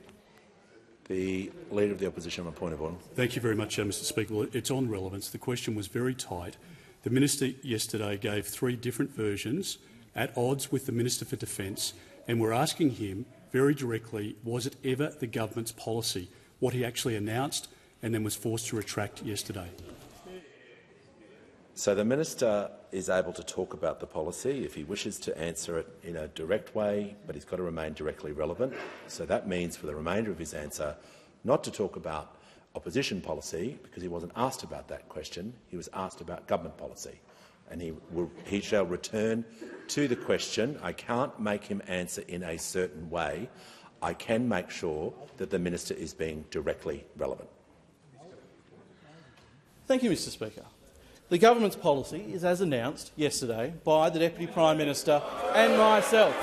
The Leader of the Opposition on a point of order. Thank you very much, Mr Speaker. Well, it's on relevance. The question was very tight. The minister yesterday gave 3 different versions at odds with the Minister for Defence, and we're asking him very directly, was it ever the government's policy, what he actually announced and then was forced to retract yesterday? So the minister is able to talk about the policy if he wishes to answer it in a direct way, but he's got to remain directly relevant. So that means for the remainder of his answer not to talk about opposition policy, because he wasn't asked about that question. He was asked about government policy. And he shall return to the question. I can't make him answer in a certain way. I can make sure that the minister is being directly relevant. Thank you, Mr Speaker. The government's policy is as announced yesterday by the Deputy Prime Minister and myself.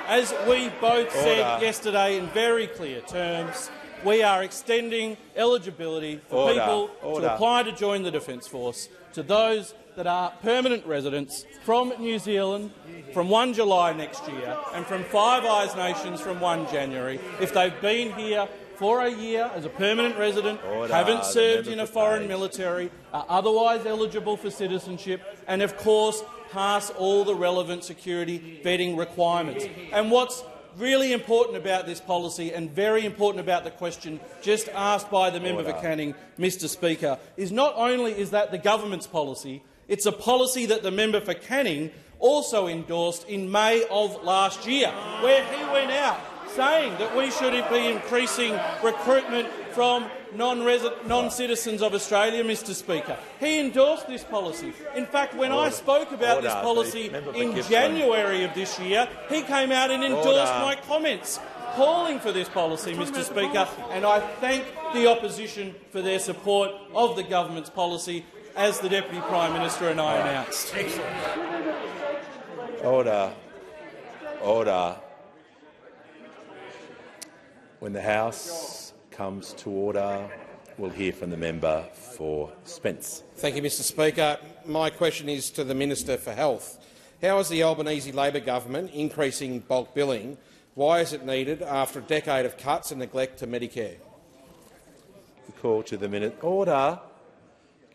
As we both said yesterday in very clear terms, we are extending eligibility for people to apply to join the Defence Force to those that are permanent residents from New Zealand from 1 July next year and from Five Eyes nations from 1 January if they've been here for a year as a permanent resident, haven't served in a foreign military, are otherwise eligible for citizenship and, of course, pass all the relevant security vetting requirements. And what's really important about this policy and very important about the question just asked by the member for Canning, Mr Speaker, is not only is that the government's policy, it's a policy that the member for Canning also endorsed in May of last year, where he went out saying that we should be increasing recruitment from non-citizens of Australia, Mr Speaker. He endorsed this policy. In fact, when I spoke about this policy in January of this year, he came out and endorsed my comments calling for this policy, Mr Speaker, and I thank the opposition for their support of the government's policy, as the Deputy Prime Minister and I announced. Order. Order. When the House comes to order, we'll hear from the member for Spence. Thank you, Mr Speaker. My question is to the Minister for Health. How is the Albanese Labor government increasing bulk billing? Why is it needed after a decade of cuts and neglect to Medicare? The call to the Minister. Order.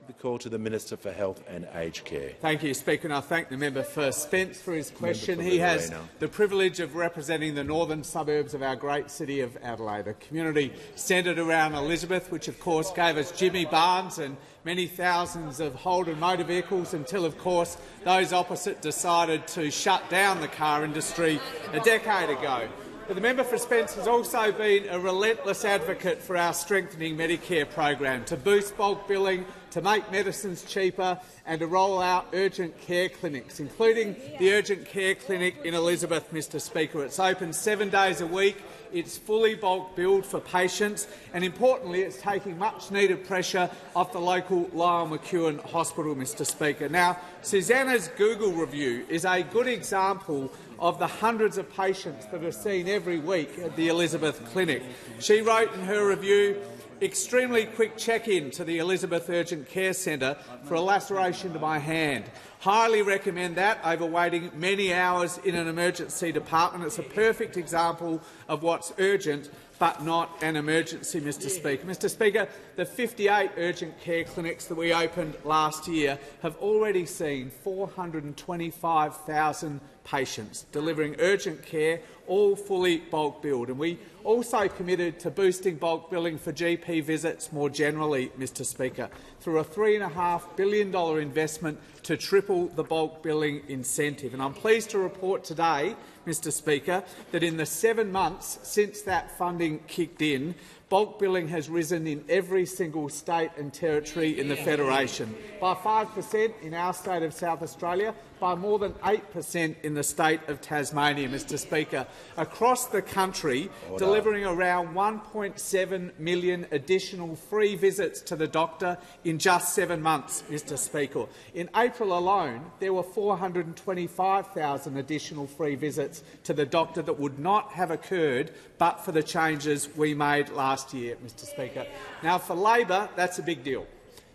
The call to the Minister for Health and Aged Care. Thank you, Speaker, and I thank the member for Spence for his question. He has the privilege of representing the northern suburbs of our great city of Adelaide, a community centred around Elizabeth, which of course gave us Jimmy Barnes and many thousands of Holden motor vehicles until, of course, those opposite decided to shut down the car industry a decade ago. But the member for Spence has also been a relentless advocate for our strengthening Medicare program, to boost bulk billing, to make medicines cheaper and to roll out urgent care clinics, including the urgent care clinic in Elizabeth, Mr Speaker. It's open 7 days a week. It's fully bulk billed for patients, and importantly, it's taking much-needed pressure off the local Lyell McEwen Hospital, Mr Speaker. Now, Susanna's Google review is a good example of the hundreds of patients that are seen every week at the Elizabeth Clinic. She wrote in her review, "Extremely quick check-in to the Elizabeth Urgent Care Centre for a laceration to my hand. Highly recommend that over waiting many hours in an emergency department." It's a perfect example of what's urgent but not an emergency, Mr Speaker. Mr Speaker, the 58 urgent care clinics that we opened last year have already seen 425,000 patients delivering urgent care, all fully bulk billed. And we also committed to boosting bulk billing for GP visits more generally, Mr Speaker, through a $3.5 billion investment to triple the bulk billing incentive. And I'm pleased to report today, Mr Speaker, that in the 7 months since that funding kicked in, bulk billing has risen in every single state and territory in the Federation, by 5% in our state of South Australia, by more than 8% in the state of Tasmania, Mr Speaker. Across the country, delivering around 1.7 million additional free visits to the doctor in just 7 months, Mr Speaker. In April alone, there were 425,000 additional free visits to the doctor that would not have occurred but for the changes we made last year, Mr Speaker. Now, for Labor, that's a big deal,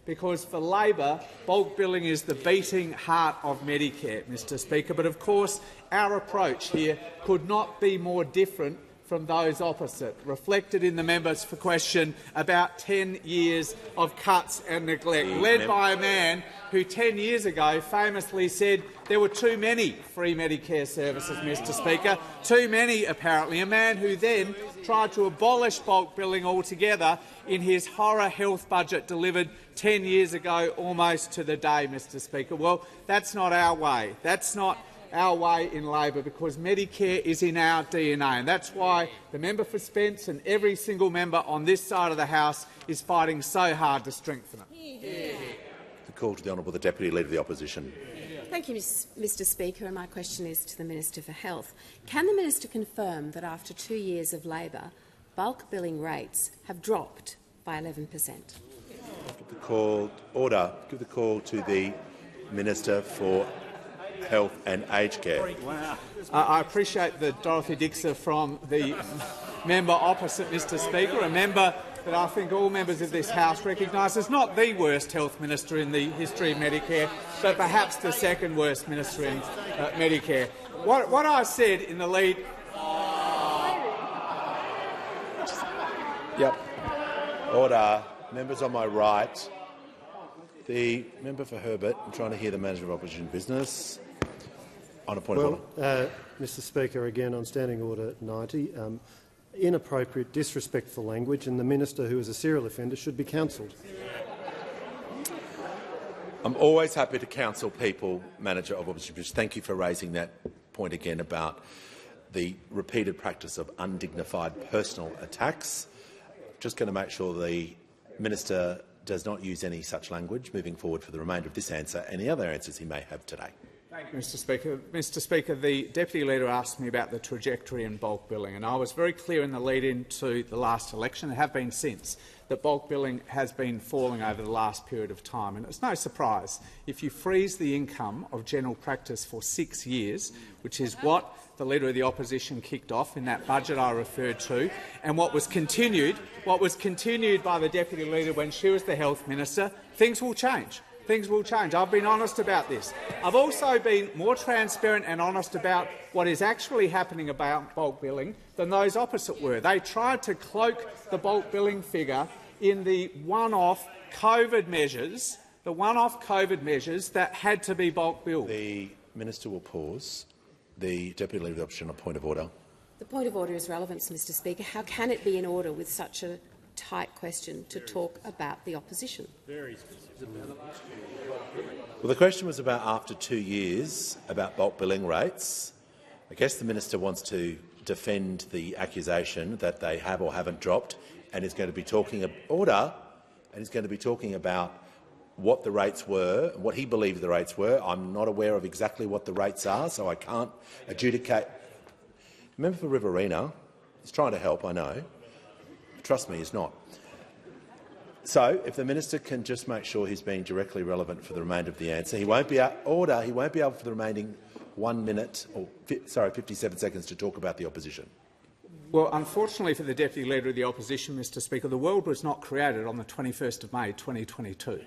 because for Labor, bulk billing is the beating heart of Medicare, Mr Speaker. But of course, our approach here could not be more different from those opposite, reflected in the members for question about 10 years of cuts and neglect, led by a man who 10 years ago famously said there were too many free Medicare services, Mr Speaker, too many apparently, a man who then tried to abolish bulk billing altogether in his horror health budget delivered 10 years ago almost to the day, Mr Speaker. Well, that's not our way. That's not our way in Labor, because Medicare is in our DNA, and that's why the member for Spence and every single member on this side of the House is fighting so hard to strengthen it. The call to the Honourable the Deputy Leader of the Opposition. Thank you, Mr Speaker, and my question is to the Minister for Health. Can the Minister confirm that after 2 years of Labor, bulk billing rates have dropped by 11%? Give the call, order. Give the call to the Minister for Health and Aged Care. I appreciate the Dorothy Dixer from the member opposite, Mr Speaker, a member that I think all members of this House recognise as not the worst health minister in the history of Medicare, but perhaps the second worst minister in Medicare. What I said in the lead... Yep. Order. Members on my right. The member for Herbert. I'm trying to hear the manager of opposition business. On a point of order. Mr Speaker, again on Standing Order 90, inappropriate, disrespectful language, and the minister, who is a serial offender, should be counselled. I'm always happy to counsel people, manager of opposition business. Thank you for raising that point again about the repeated practice of undignified personal attacks. Just going to make sure the minister does not use any such language moving forward for the remainder of this answer and any other answers he may have today. Thank you, Mr Speaker. Mr Speaker, the Deputy Leader asked me about the trajectory in bulk billing, and I was very clear in the lead-in to the last election, and have been since, that bulk billing has been falling over the last period of time. And it's no surprise if you freeze the income of general practice for 6 years, which is what the Leader of the Opposition kicked off in that budget I referred to, and what was continued by the Deputy Leader when she was the Health Minister, things will change. Things will change. I've been honest about this. I've also been more transparent and honest about what is actually happening about bulk billing than those opposite were. They tried to cloak the bulk billing figure in the one-off COVID measures, that had to be bulk billed. The minister will pause. The Deputy Leader of the Opposition, a point of order. The point of order is relevant, Mr Speaker. How can it be in order with such a tight question to talk about the opposition? Well, the question was about after 2 years about bulk billing rates. I guess the minister wants to defend the accusation that they have or haven't dropped, and is going to be talking about what the rates were, what he believes the rates were. I'm not aware of exactly what the rates are, so I can't adjudicate. The member for Riverina is trying to help, I know. Trust me, he's not. So, if the minister can just make sure he's being directly relevant for the remainder of the answer, he won't be He won't be able for the remaining 1 minute, or 57 seconds to talk about the opposition. Well, unfortunately for the Deputy Leader of the Opposition, Mr Speaker, the world was not created on the 21st of May 2022.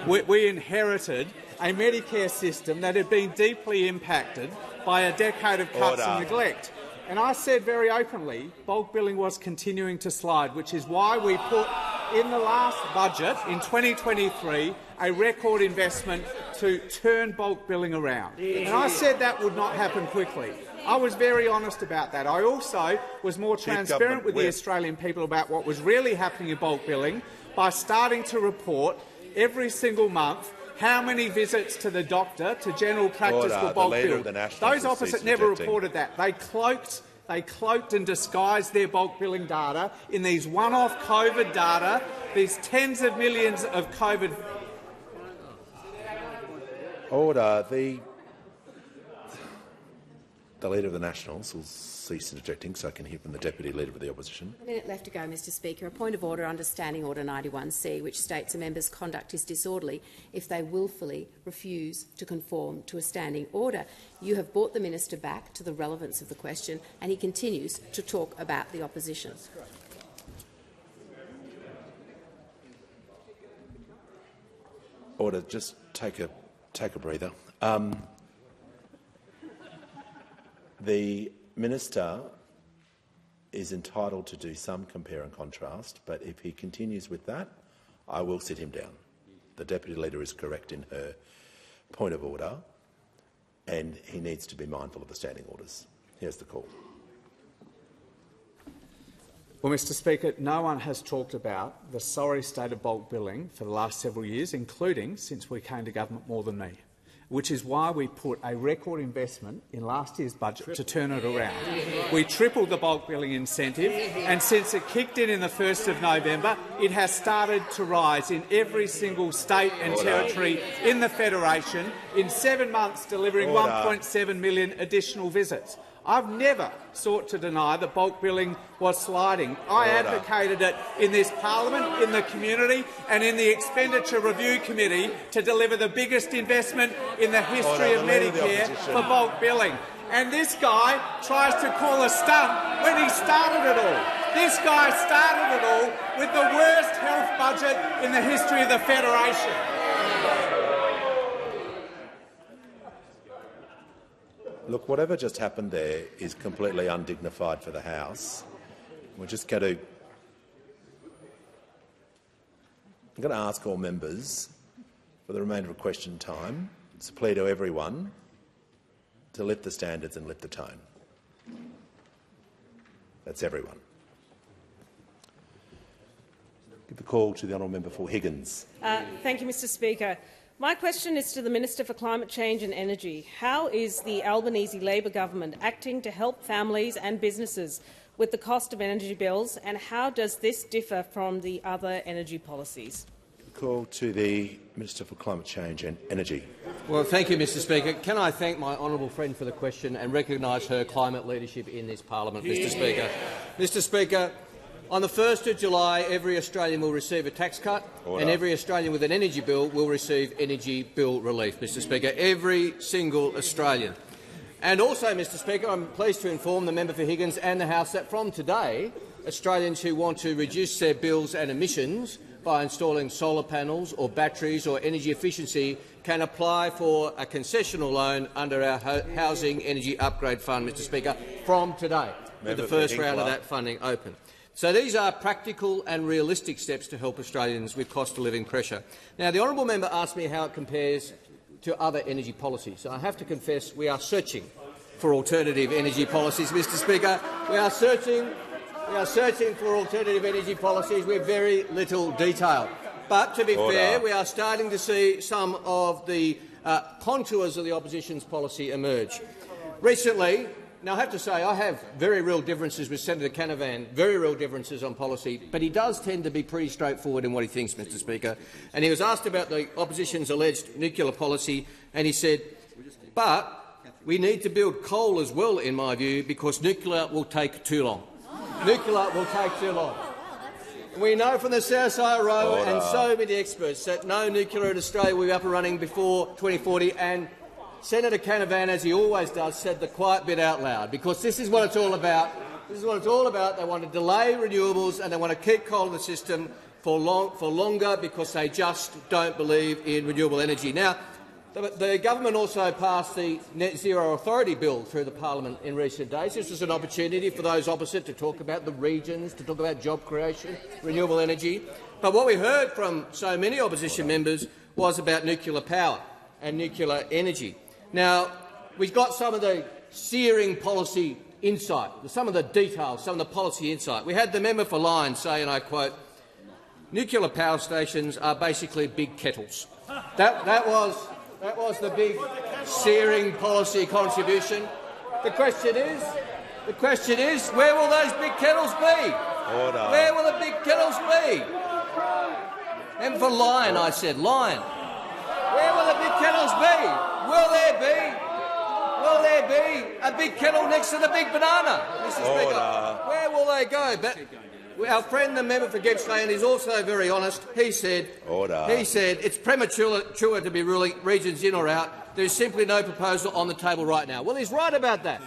We inherited a Medicare system that had been deeply impacted by a decade of cuts and neglect. And I said very openly bulk billing was continuing to slide, which is why we put in the last budget in 2023 a record investment to turn bulk billing around. And I said that would not happen quickly. I was very honest about that. I also was more transparent with the Australian people about what was really happening in bulk billing by starting to report every single month how many visits to the doctor, to general practice were bulk billed. Those opposite never reported that. They cloaked and disguised their bulk billing data in these one-off COVID data, these tens of millions of COVID. Order. The Leader of the Nationals will cease interjecting so I can hear from the Deputy Leader of the Opposition. A minute left to go, Mr Speaker. A point of order under Standing Order 91C, which states a member's conduct is disorderly if they wilfully refuse to conform to a standing order. You have brought the minister back to the relevance of the question, and he continues to talk about the opposition. Order. Just take a breather. The minister is entitled to do some compare and contrast, but if he continues with that, I will sit him down. The Deputy Leader is correct in her point of order, and he needs to be mindful of the standing orders. Here's the call. Well, Mr Speaker, no one has talked about the sorry state of bulk billing for the last several years, including since we came to government, more than me. which is why we put a record investment in last year's budget to turn it around. We tripled the bulk billing incentive, and since it kicked in the 1st of November, it has started to rise in every single state and territory in the Federation, in 7 months delivering 1.7 million additional visits. I've never sought to deny that bulk billing was sliding. I advocated it in this parliament, in the community and in the Expenditure Review Committee to deliver the biggest investment in the history of Medicare for bulk billing. And this guy tries to call a stunt when he started it all. This guy started it all with the worst health budget in the history of the Federation. Look, whatever just happened there is completely undignified for the House. We're just going to... I'm going to ask all members for the remainder of question time. It's a plea to everyone to lift the standards and lift the tone. That's everyone. Give the call to the honourable member for Higgins. Thank you, Mr Speaker. My question is to the Minister for Climate Change and Energy. How is the Albanese Labor government acting to help families and businesses with the cost of energy bills, and how does this differ from the other energy policies? Call to the Minister for Climate Change and Energy. Well, thank you, Mr Speaker. Can I thank my honourable friend for the question and recognise her climate leadership in this parliament, Mr Speaker. Mr Speaker, on the 1st of July, every Australian will receive a tax cut and every Australian with an energy bill will receive energy bill relief, Mr Speaker. Every single Australian. And also, Mr Speaker, I'm pleased to inform the member for Higgins and the House that from today, Australians who want to reduce their bills and emissions by installing solar panels or batteries or energy efficiency can apply for a concessional loan under our Housing Energy Upgrade Fund, Mr Speaker, from today, with the first round of that funding open. So these are practical and realistic steps to help Australians with cost-of-living pressure. Now, the honourable member asked me how it compares to other energy policies. I have to confess we are searching for alternative energy policies, Mr Speaker. We are searching for alternative energy policies with very little detail. But, to be fair, we are starting to see some of the contours of the opposition's policy emerge. Recently, now, I have to say I have very real differences with Senator Canavan, very real differences on policy, but he does tend to be pretty straightforward in what he thinks, Mr Speaker. And he was asked about the opposition's alleged nuclear policy, and he said, but we need to build coal as well, in my view, because nuclear will take too long. Nuclear will take too long. We know from the CSIRO and so many experts that no nuclear in Australia will be up and running before 2040, and Senator Canavan, as he always does, said the quiet bit out loud, because this is what it's all about. This is what it's all about. They want to delay renewables and they want to keep coal in the system for longer because they just don't believe in renewable energy. Now, the government also passed the Net Zero Authority Bill through the parliament in recent days. This was an opportunity for those opposite to talk about the regions, to talk about job creation, renewable energy. But what we heard from so many opposition members was about nuclear power and nuclear energy. Now, we've got some of the searing policy insight, some of the details, some of the policy insight. We had the member for Lyons say, and I quote, "Nuclear power stations are basically big kettles." That was the big searing policy contribution. The question is, where will those big kettles be? Where will the big kettles be? And for Lyon, I said, Lyon, where will the big kettles be? Will there be a big kettle next to the big banana, Mr Speaker? Where will they go? But our friend, the member for Gippsland, is also very honest. He said it's premature to be ruling regions in or out. There is simply no proposal on the table right now. Well, he's right about that.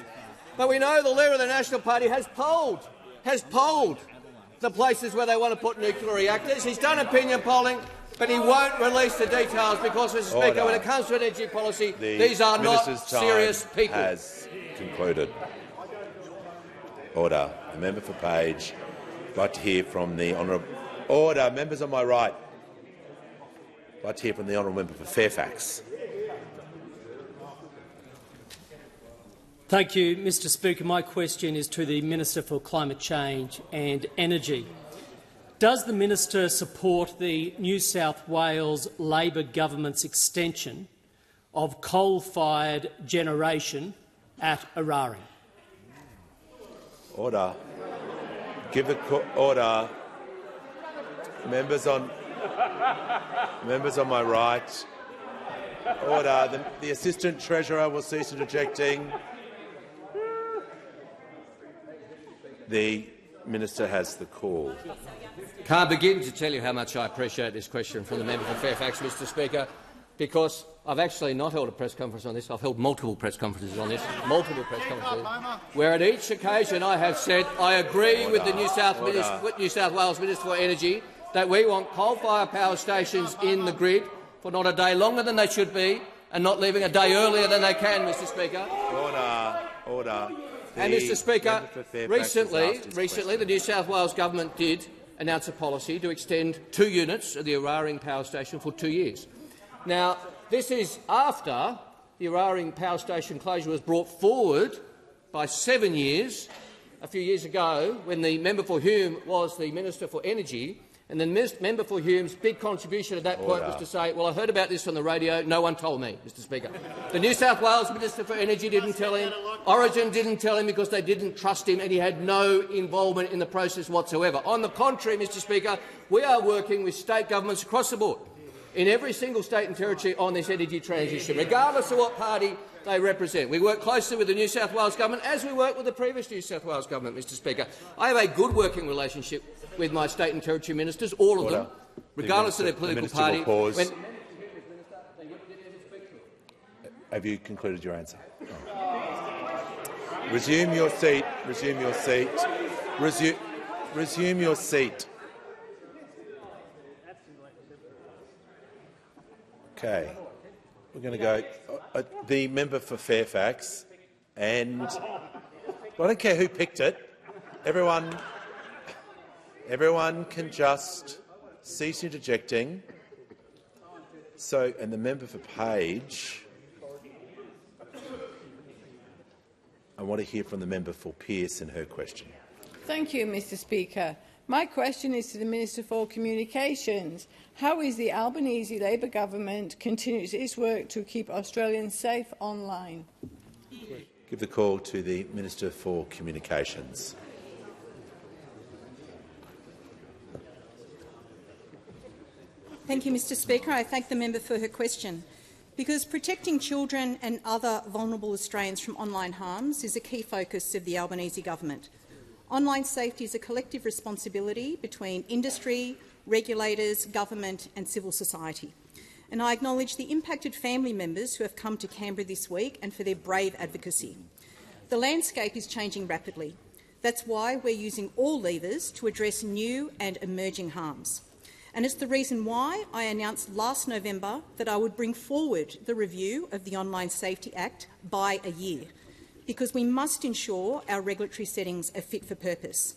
But we know the leader of the National Party has polled the places where they want to put nuclear reactors. He's done opinion polling, but he won't release the details because, Mr Speaker, when it comes to energy policy, these are not serious people. Has concluded. Order. The member for Page. I'd like to hear from the honourable. Order. Members on my right. I'd like to hear from the honourable member for Fairfax. Thank you, Mr Speaker. My question is to the Minister for Climate Change and Energy. Does the minister support the New South Wales Labor government's extension of coal-fired generation at Eraring? Order. Order. Members on my right. Order. The Assistant Treasurer will cease interjecting. The Minister has the call. Can't begin to tell you how much I appreciate this question from the member for Fairfax, Mr Speaker, because I've actually not held a press conference on this. I've held multiple press conferences on this, where at each occasion I have said I agree with the New South Wales Minister for Energy that we want coal-fired power stations in the grid for not a day longer than they should be and not leaving a day earlier than they can, Mr Speaker. Order. And, Mr Speaker, recently the New South Wales Government did announce a policy to extend 2 units of the Eraring Power Station for 2 years. Now, this is after the Eraring Power Station closure was brought forward by 7 years, a few years ago, when the member for Hume was the Minister for Energy. And the member for Hume's big contribution at that point was to say, well, I heard about this on the radio, no one told me, Mr Speaker. The New South Wales Minister for Energy didn't tell him, Origin didn't tell him because they didn't trust him and he had no involvement in the process whatsoever. On the contrary, Mr Speaker, we are working with state governments across the board, in every single state and territory on this energy transition, regardless of what party they represent. We work closely with the New South Wales Government, as we worked with the previous New South Wales Government, Mr Speaker. I have a good working relationship with my state and territory ministers, all of them, regardless of their political party. Have you concluded your answer? Resume your seat. Resume your seat. Resume your seat. Okay. We're going to go. The member for Fairfax, and I don't care who picked it. Everyone can just cease interjecting. So, and the member for Page. I want to hear from the member for Pearce and her question. Thank you, Mr Speaker. My question is to the Minister for Communications. How is the Albanese Labor government continues its work to keep Australians safe online? Give the call to the Minister for Communications. Thank you, Mr Speaker. I thank the member for her question. Because protecting children and other vulnerable Australians from online harms is a key focus of the Albanese government. Online safety is a collective responsibility between industry, regulators, government and civil society. And I acknowledge the impacted family members who have come to Canberra this week and for their brave advocacy. The landscape is changing rapidly. That's why we're using all levers to address new and emerging harms. And it's the reason why I announced last November that I would bring forward the review of the Online Safety Act by a year, because we must ensure our regulatory settings are fit for purpose.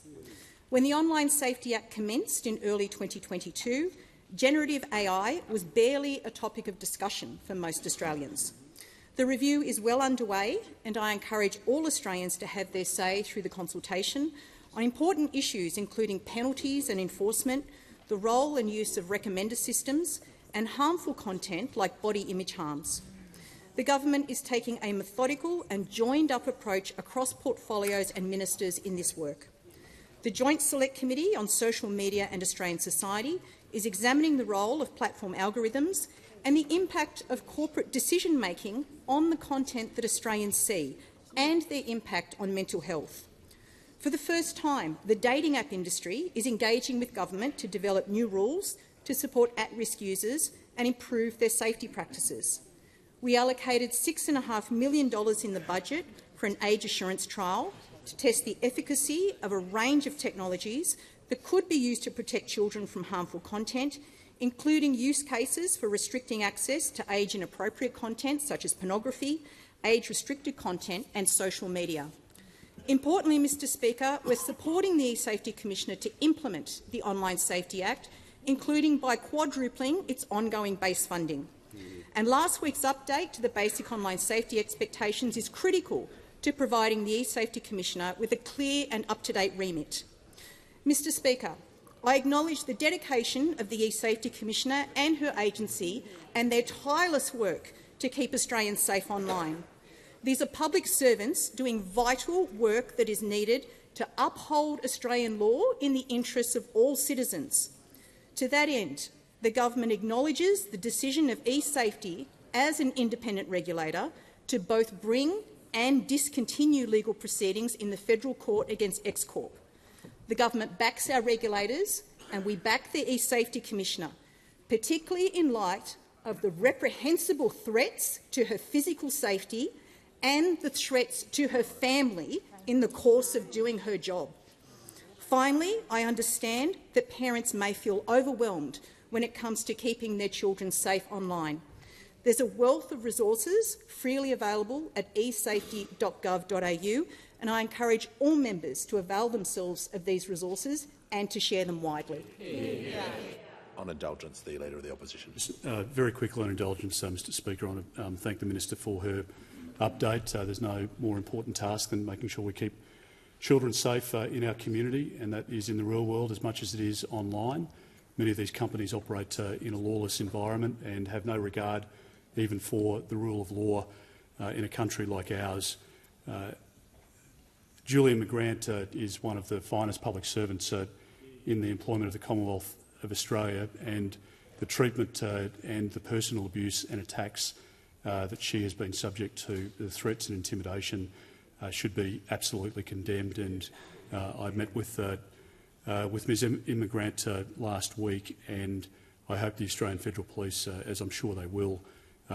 When the Online Safety Act commenced in early 2022, generative AI was barely a topic of discussion for most Australians. The review is well underway, and I encourage all Australians to have their say through the consultation on important issues including penalties and enforcement, the role and use of recommender systems and harmful content like body image harms. The government is taking a methodical and joined-up approach across portfolios and ministers in this work. The Joint Select Committee on Social Media and Australian Society is examining the role of platform algorithms and the impact of corporate decision-making on the content that Australians see and their impact on mental health. For the first time, the dating app industry is engaging with government to develop new rules to support at-risk users and improve their safety practices. We allocated $6.5 million in the budget for an age assurance trial to test the efficacy of a range of technologies that could be used to protect children from harmful content, including use cases for restricting access to age-inappropriate content such as pornography, age-restricted content and social media. Importantly, Mr Speaker, we're supporting the E-Safety Commissioner to implement the Online Safety Act, including by quadrupling its ongoing base funding. And last week's update to the basic online safety expectations is critical to providing the E-Safety Commissioner with a clear and up-to-date remit. Mr Speaker, I acknowledge the dedication of the E-Safety Commissioner and her agency and their tireless work to keep Australians safe online. These are public servants doing vital work that is needed to uphold Australian law in the interests of all citizens. To that end, the government acknowledges the decision of eSafety as an independent regulator to both bring and discontinue legal proceedings in the federal court against XCorp. The government backs our regulators and we back the eSafety Commissioner, particularly in light of the reprehensible threats to her physical safety and the threats to her family in the course of doing her job. Finally, I understand that parents may feel overwhelmed when it comes to keeping their children safe online. There's a wealth of resources freely available at esafety.gov.au, and I encourage all members to avail themselves of these resources and to share them widely. On indulgence, the Leader of the Opposition. Very quickly on indulgence, Mr Speaker, I want to thank the Minister for her update. There's no more important task than making sure we keep children safe in our community, and that is in the real world as much as it is online. Many of these companies operate in a lawless environment and have no regard even for the rule of law in a country like ours. Julian McGrant is one of the finest public servants in the employment of the Commonwealth of Australia, and the treatment and the personal abuse and attacks that she has been subject to, the threats and intimidation, should be absolutely condemned. And I met with Ms McGrant last week, and I hope the Australian Federal Police, as I'm sure they will,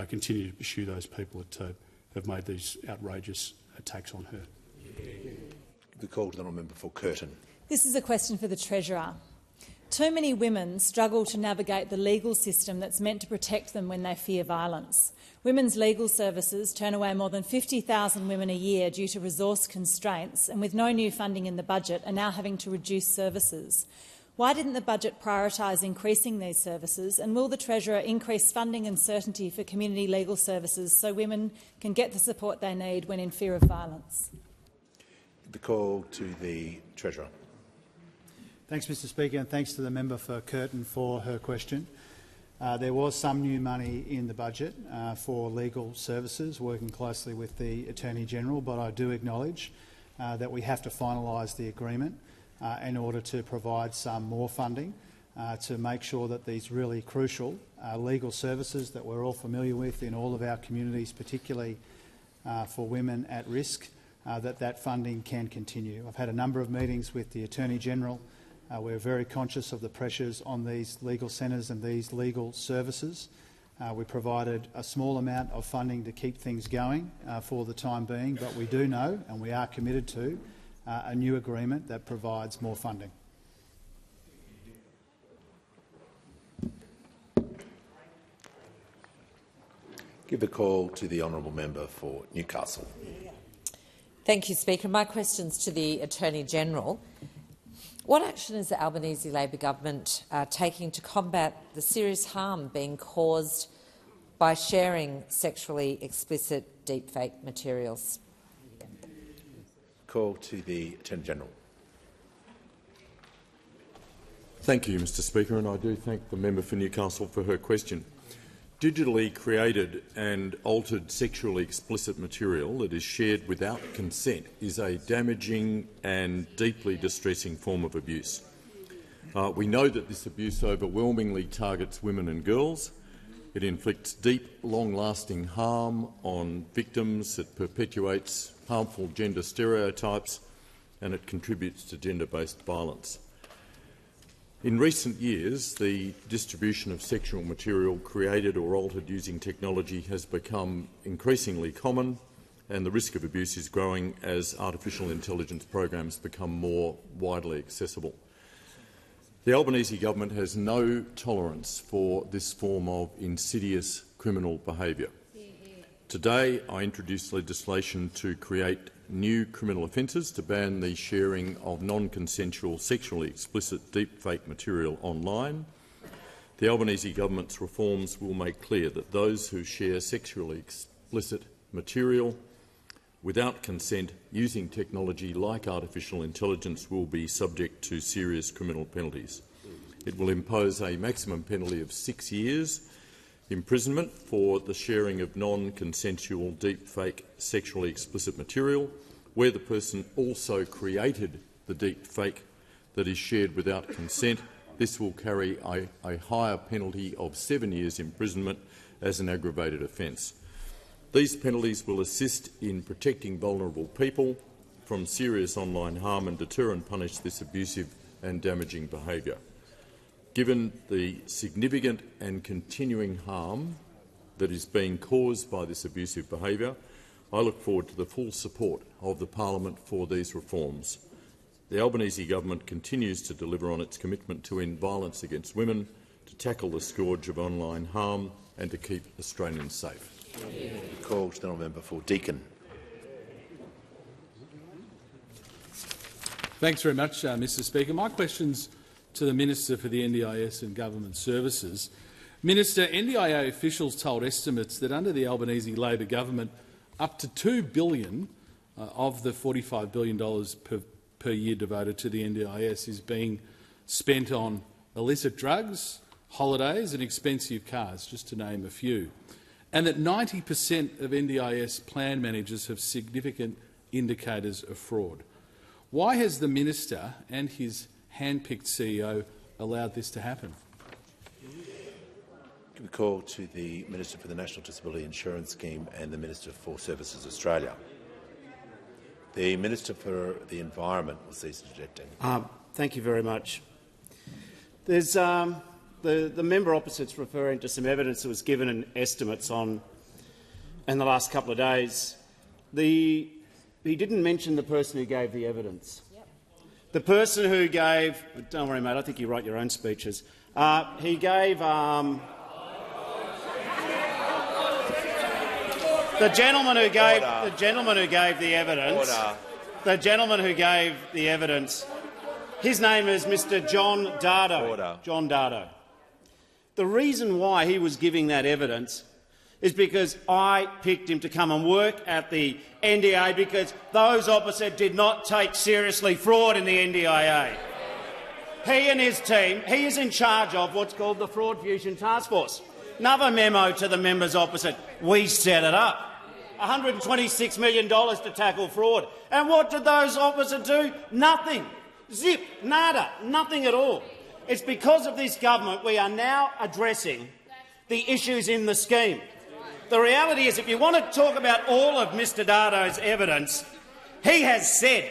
continue to pursue those people that have made these outrageous attacks on her. The call to the honourable member for Curtin. This is a question for the Treasurer. Too many women struggle to navigate the legal system that's meant to protect them when they fear violence. Women's legal services turn away more than 50,000 women a year due to resource constraints, and with no new funding in the budget are now having to reduce services. Why didn't the budget prioritise increasing these services, and will the Treasurer increase funding and certainty for community legal services so women can get the support they need when in fear of violence? The call to the Treasurer. Thanks, Mr Speaker, and thanks to the member for Curtin for her question. There was some new money in the budget for legal services, working closely with the Attorney-General, but I do acknowledge that we have to finalise the agreement in order to provide some more funding to make sure that these really crucial legal services that we're all familiar with in all of our communities, particularly for women at risk, that funding can continue. I've had a number of meetings with the Attorney-General. We're very conscious of the pressures on these legal centres and these legal services. We provided a small amount of funding to keep things going for the time being, but we do know, and we are committed to, a new agreement that provides more funding. Give the call to the honourable member for Newcastle. Thank you, Speaker. My question's to the Attorney-General. What action is the Albanese Labor government taking to combat the serious harm being caused by sharing sexually explicit deepfake materials? Call to the Attorney-General. Thank you, Mr Speaker, and I do thank the member for Newcastle for her question. Digitally created and altered sexually explicit material that is shared without consent is a damaging and deeply distressing form of abuse. We know that this abuse overwhelmingly targets women and girls. It inflicts deep, long-lasting harm on victims, it perpetuates harmful gender stereotypes, and it contributes to gender-based violence. In recent years, the distribution of sexual material created or altered using technology has become increasingly common, and the risk of abuse is growing as artificial intelligence programs become more widely accessible. The Albanese government has no tolerance for this form of insidious criminal behaviour. Today, I introduced legislation to create new criminal offences to ban the sharing of non-consensual sexually explicit deepfake material online. The Albanese government's reforms will make clear that those who share sexually explicit material without consent using technology like artificial intelligence will be subject to serious criminal penalties. It will impose a maximum penalty of 6 years imprisonment for the sharing of non-consensual deepfake sexually explicit material, where the person also created the deepfake that is shared without consent. This will carry a higher penalty of 7 years imprisonment as an aggravated offence. These penalties will assist in protecting vulnerable people from serious online harm and deter and punish this abusive and damaging behaviour. Given the significant and continuing harm that is being caused by this abusive behaviour, I look forward to the full support of the Parliament for these reforms. The Albanese government continues to deliver on its commitment to end violence against women, to tackle the scourge of online harm and to keep Australians safe. Call to the member for Deakin. Thanks very much, Mr Speaker. My question's to the Minister for the NDIS and Government Services. Minister, NDIA officials told estimates that under the Albanese Labor government, up to $2 billion of the $45 billion per year devoted to the NDIS is being spent on illicit drugs, holidays and expensive cars, just to name a few, and that 90% of NDIS plan managers have significant indicators of fraud. Why has the minister and his hand-picked CEO allowed this to happen? Can we call to the Minister for the National Disability Insurance Scheme and the Minister for Services Australia? The Minister for the Environment will cease interjecting. Thank you very much. There's the member opposite's referring to some evidence that was given in estimates in the last couple of days. He didn't mention the person who gave the evidence. Yep. The person who gave – don't worry, mate, I think you write your own speeches. He gave the gentleman who gave the evidence. The gentleman who gave the evidence. His name is Mr. John Dardo. John Dardo. The reason why he was giving that evidence is because I picked him to come and work at the NDIA because those opposite did not take seriously fraud in the NDIA. He and his team, he is in charge of what's called the Fraud Fusion Task Force. Another memo to the members opposite. We set it up. $126 million to tackle fraud. And what did those opposite do? Nothing. Zip. Nada. Nothing at all. It's because of this government we are now addressing the issues in the scheme. The reality is, if you want to talk about all of Mr Dardo's evidence, he has said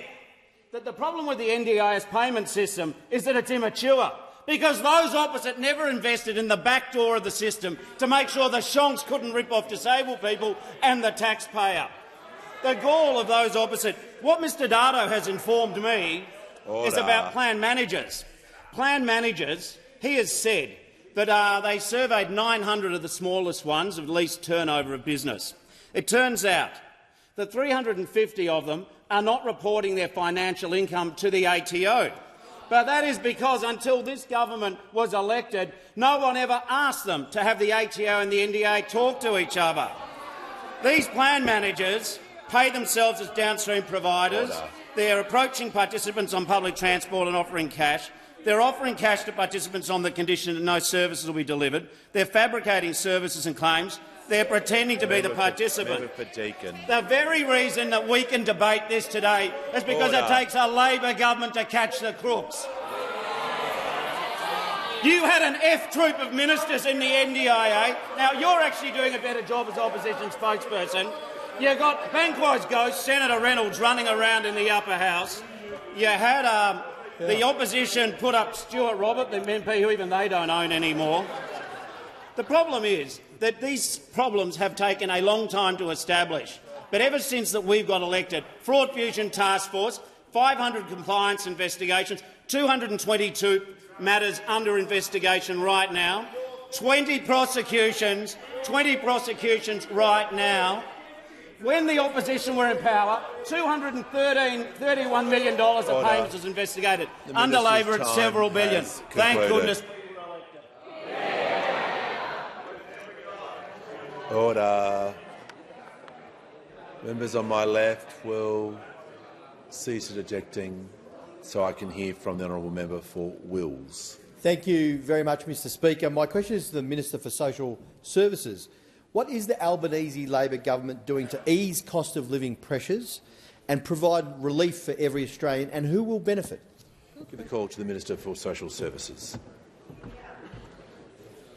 that the problem with the NDIS payment system is that it's immature, because those opposite never invested in the back door of the system to make sure the shonks couldn't rip off disabled people and the taxpayer. The gall of those opposite. What Mr Dardo has informed me is about plan managers. Plan managers, he has said that they surveyed 900 of the smallest ones of least turnover of business. It turns out that 350 of them are not reporting their financial income to the ATO. But that is because until this government was elected, no one ever asked them to have the ATO and the NDA talk to each other. These plan managers pay themselves as downstream providers. They're approaching participants on public transport and offering cash. They're offering cash to participants on the condition that no services will be delivered. They're fabricating services and claims. They're pretending to be the participant. The very reason that we can debate this today is because it takes a Labor government to catch the crooks. You had an F-troop of ministers in the NDIA. Now, you're actually doing a better job as opposition spokesperson. You've got Bankwise Ghost, Senator Reynolds, running around in the upper house. You had the opposition put up Stuart Robert, the MP, who even they don't own anymore. The problem is that these problems have taken a long time to establish. But ever since that we've got elected, Fraud Fusion Task Force, 500 compliance investigations, 222 matters under investigation right now, 20 prosecutions right now. When the opposition were in power, $231 million of payments was investigated. Under Labor, it's several billion. Thank goodness. Order. Members on my left will cease interjecting so I can hear from the honourable member for Wills. Thank you very much, Mr Speaker. My question is to the Minister for Social Services. What is the Albanese Labor government doing to ease cost of living pressures and provide relief for every Australian, and who will benefit? Give the call to the Minister for Social Services.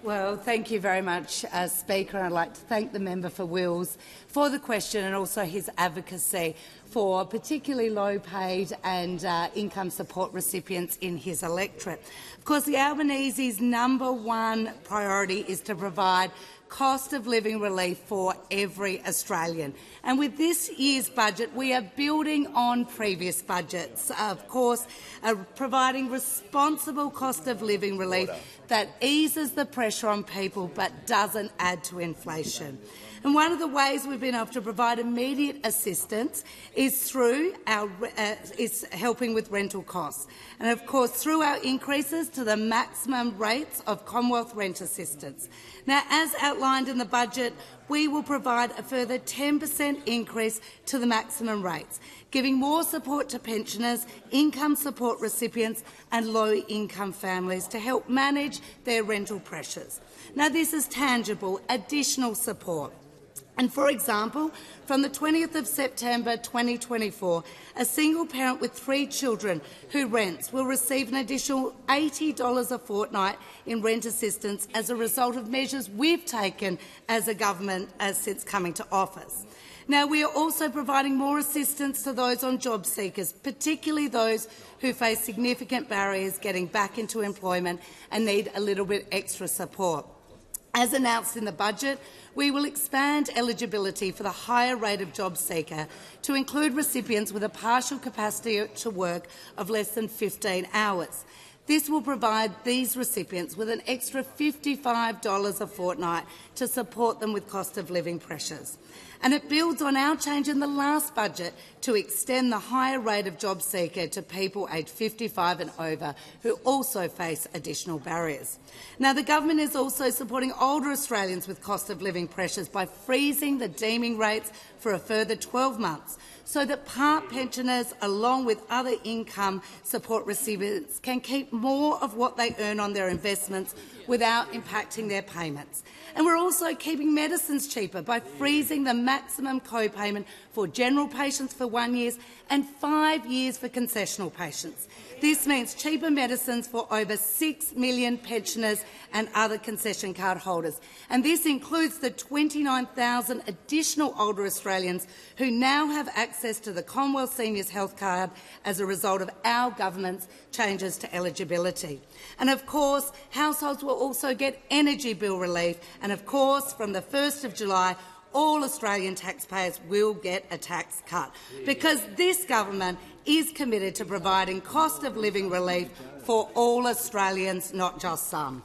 Well, thank you very much, Speaker. I'd like to thank the member for Wills for the question and also his advocacy for particularly low-paid and income support recipients in his electorate. Of course, the Albanese's #1 priority is to provide cost of living relief for every Australian. And with this year's budget, we are building on previous budgets, of course, providing responsible cost of living relief that eases the pressure on people but doesn't add to inflation. And one of the ways we've been able to provide immediate assistance is through helping with rental costs, and of course through our increases to the maximum rates of Commonwealth rent assistance. Now, as outlined in the budget, we will provide a further 10% increase to the maximum rates, giving more support to pensioners, income support recipients and low-income families to help manage their rental pressures. Now, this is tangible, additional support. And, for example, from the 20th of September 2024, a single parent with 3 children who rents will receive an additional $80 a fortnight in rent assistance as a result of measures we've taken as a government since coming to office. Now, we are also providing more assistance to those on job seekers, particularly those who face significant barriers getting back into employment and need a little bit extra support. As announced in the budget, we will expand eligibility for the higher rate of job seeker to include recipients with a partial capacity to work of less than 15 hours. This will provide these recipients with an extra $55 a fortnight to support them with cost of living pressures. And it builds on our change in the last budget to extend the higher rate of job seeker to people aged 55 and over who also face additional barriers. Now, the government is also supporting older Australians with cost of living pressures by freezing the deeming rates for a further 12 months, so that part pensioners, along with other income support recipients, can keep more of what they earn on their investments without impacting their payments. And we're also keeping medicines cheaper by freezing the maximum co-payment for general patients for 1 year and 5 years for concessional patients. This means cheaper medicines for over 6 million pensioners and other concession card holders. And this includes the 29,000 additional older Australians who now have access to the Commonwealth Seniors Health Card as a result of our government's changes to eligibility. And of course, households will also get energy bill relief. And of course, from the 1st of July, all Australian taxpayers will get a tax cut, because this government is committed to providing cost of living relief for all Australians, not just some.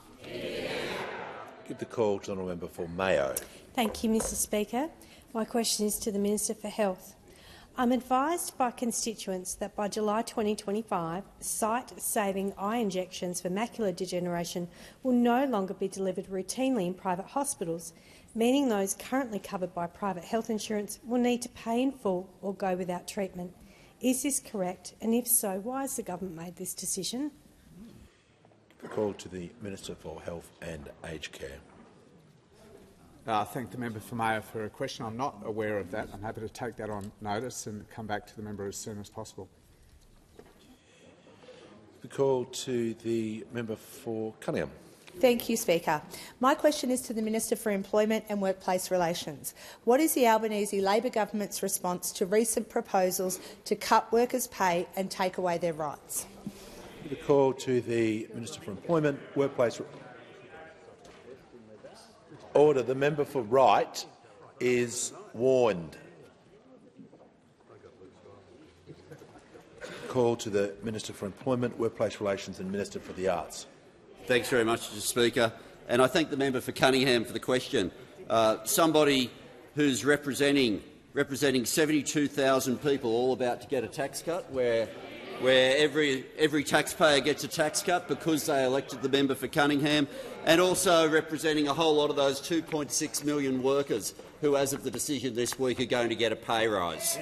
Give the call to the honourable member for Mayo. Thank you, Mr Speaker. My question is to the Minister for Health. I'm advised by constituents that by July 2025, sight-saving eye injections for macular degeneration will no longer be delivered routinely in private hospitals, meaning those currently covered by private health insurance will need to pay in full or go without treatment. Is this correct? And if so, why has the government made this decision? The call to the Minister for Health and Aged Care. I thank the member for Mayo for a question. I'm not aware of that. I'm happy to take that on notice and come back to the member as soon as possible. The call to the member for Cunningham. Thank you, Speaker. My question is to the Minister for Employment and Workplace Relations. What is the Albanese Labor government's response to recent proposals to cut workers' pay and take away their rights? The call to the Minister for Employment, Workplace. Order. The member for Wright is warned. Call to the Minister for Employment, Workplace Relations and Minister for the Arts. Thanks very much, Mr Speaker. And I thank the member for Cunningham for the question. Somebody who's representing 72,000 people all about to get a tax cut, where every taxpayer gets a tax cut because they elected the member for Cunningham, and also representing a whole lot of those 2.6 million workers who, as of the decision this week, are going to get a pay rise.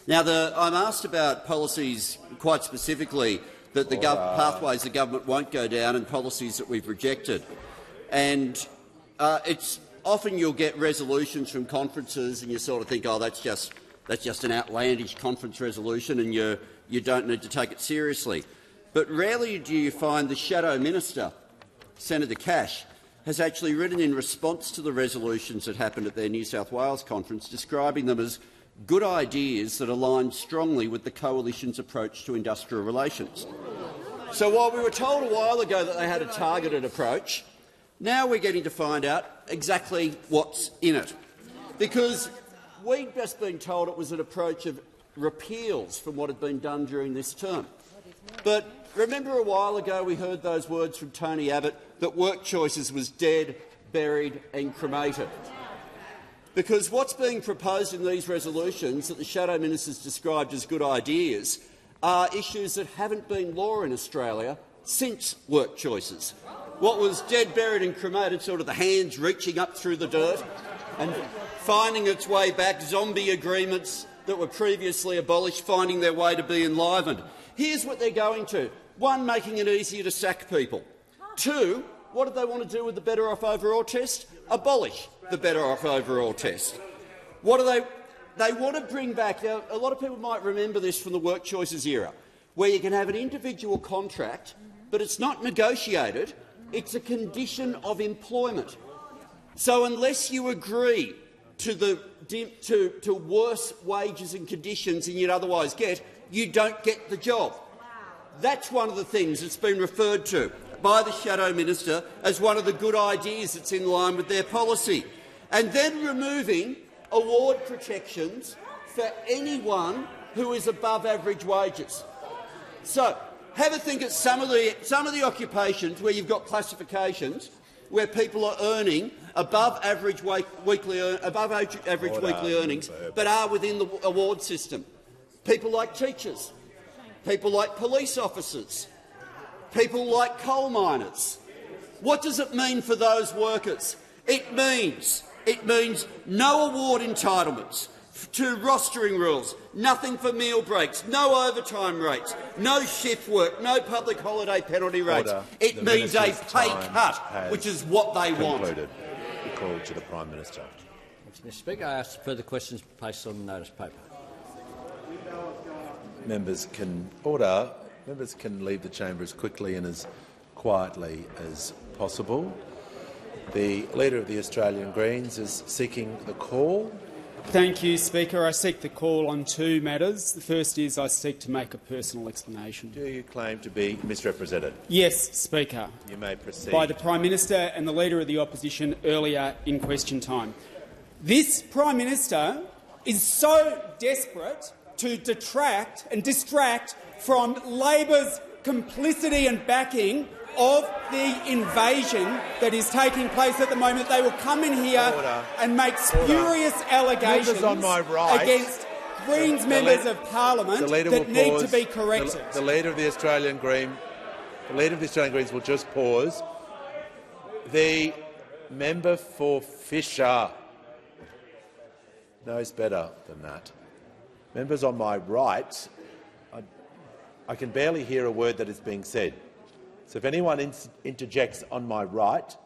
Now, I'm asked about policies quite specifically that the pathways the government won't go down and policies that we've rejected. And it's often you'll get resolutions from conferences and you sort of think, oh, that's just an outlandish conference resolution and you don't need to take it seriously. But rarely do you find the Shadow Minister, Senator Cash, has actually written in response to the resolutions that happened at their New South Wales conference, describing them as good ideas that align strongly with the Coalition's approach to industrial relations. So while we were told a while ago that they had a targeted approach, now we're getting to find out exactly what's in it. Because we'd just been told it was an approach of repeals from what had been done during this term. But remember a while ago we heard those words from Tony Abbott that work choices was dead, buried and cremated. Because what's being proposed in these resolutions that the Shadow Ministers described as good ideas are issues that haven't been law in Australia since work choices. What was dead, buried and cremated, sort of the hands reaching up through the dirt and finding its way back, zombie agreements that were previously abolished finding their way to be enlivened. Here's what they're going to. 1, making it easier to sack people. 2, what do they want to do with the Better Off Overall test? Abolish the Better Off Overall test. What do they want to bring back? Now, a lot of people might remember this from the work choices era, where you can have an individual contract, but it's not negotiated. It's a condition of employment. So unless you agree to worse wages and conditions than you'd otherwise get, you don't get the job. That's one of the things that's been referred to by the Shadow Minister as one of the good ideas that's in line with their policy. And then removing award protections for anyone who is above average wages. So have a think at some of the occupations where you've got classifications where people are earning above average weekly earnings, but are within the award system. People like teachers, people like police officers, people like coal miners. What does it mean for those workers? It means no award entitlements to rostering rules, nothing for meal breaks, no overtime rates, no shift work, no public holiday penalty rates. It means a pay cut, which is what they want. The call to the Prime Minister. Mr. Speaker, I ask further questions placed on the notice paper. Members can leave the chamber as quickly and as quietly as possible. The Leader of the Australian Greens is seeking the call. Thank you, Speaker. I seek the call on 2 matters. The first is I seek to make a personal explanation. Do you claim to be misrepresented? Yes, Speaker. You may proceed. By the Prime Minister and the Leader of the Opposition earlier in question time. This Prime Minister is so desperate to detract and distract from Labor's complicity and backing of the invasion that is taking place at the moment. They will come in here and make spurious allegations against Greens members of Parliament that need to be corrected. The Leader of the Australian Greens will just pause. The member for Fisher knows better than that. Members on my right, I can barely hear a word that is being said. So if anyone interjects on my right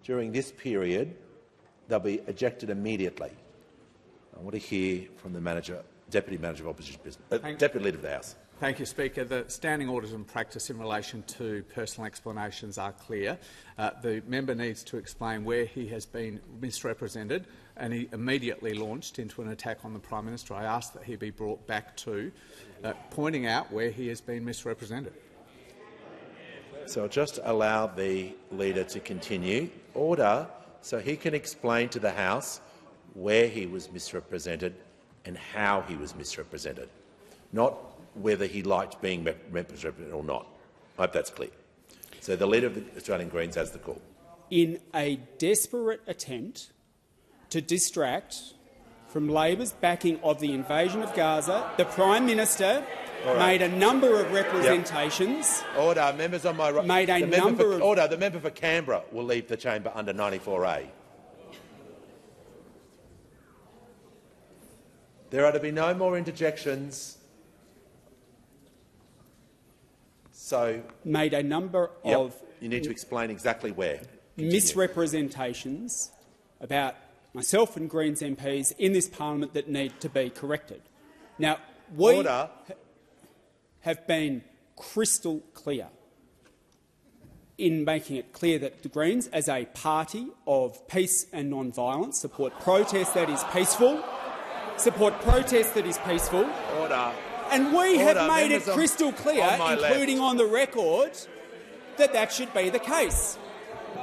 during this period, they'll be ejected immediately. I want to hear from the Deputy Manager of Opposition Business, Deputy Leader of the House. Thank you, Speaker. The standing orders and practice in relation to personal explanations are clear. The member needs to explain where he has been misrepresented, and he immediately launched into an attack on the Prime Minister. I ask that he be brought back to pointing out where he has been misrepresented. So I'll just allow the Leader to continue. Order, so he can explain to the House where he was misrepresented and how he was misrepresented, not whether he liked being represented or not. I hope that's clear. So the Leader of the Australian Greens has the call. In a desperate attempt to distract from Labor's backing of the invasion of Gaza, the Prime Minister made a number of representations. Yep. Order. Members on my right. Made a number of order. The member for Canberra will leave the chamber under 94A. There are to be no more interjections. So made a number of you need to explain exactly where. Misrepresentations about myself and Greens MPs in this parliament that need to be corrected. Now, we have been crystal clear in making it clear that the Greens, as a party of peace and non-violence, support protest that is peaceful, Order. And we have made it crystal clear, including on the record, that that should be the case.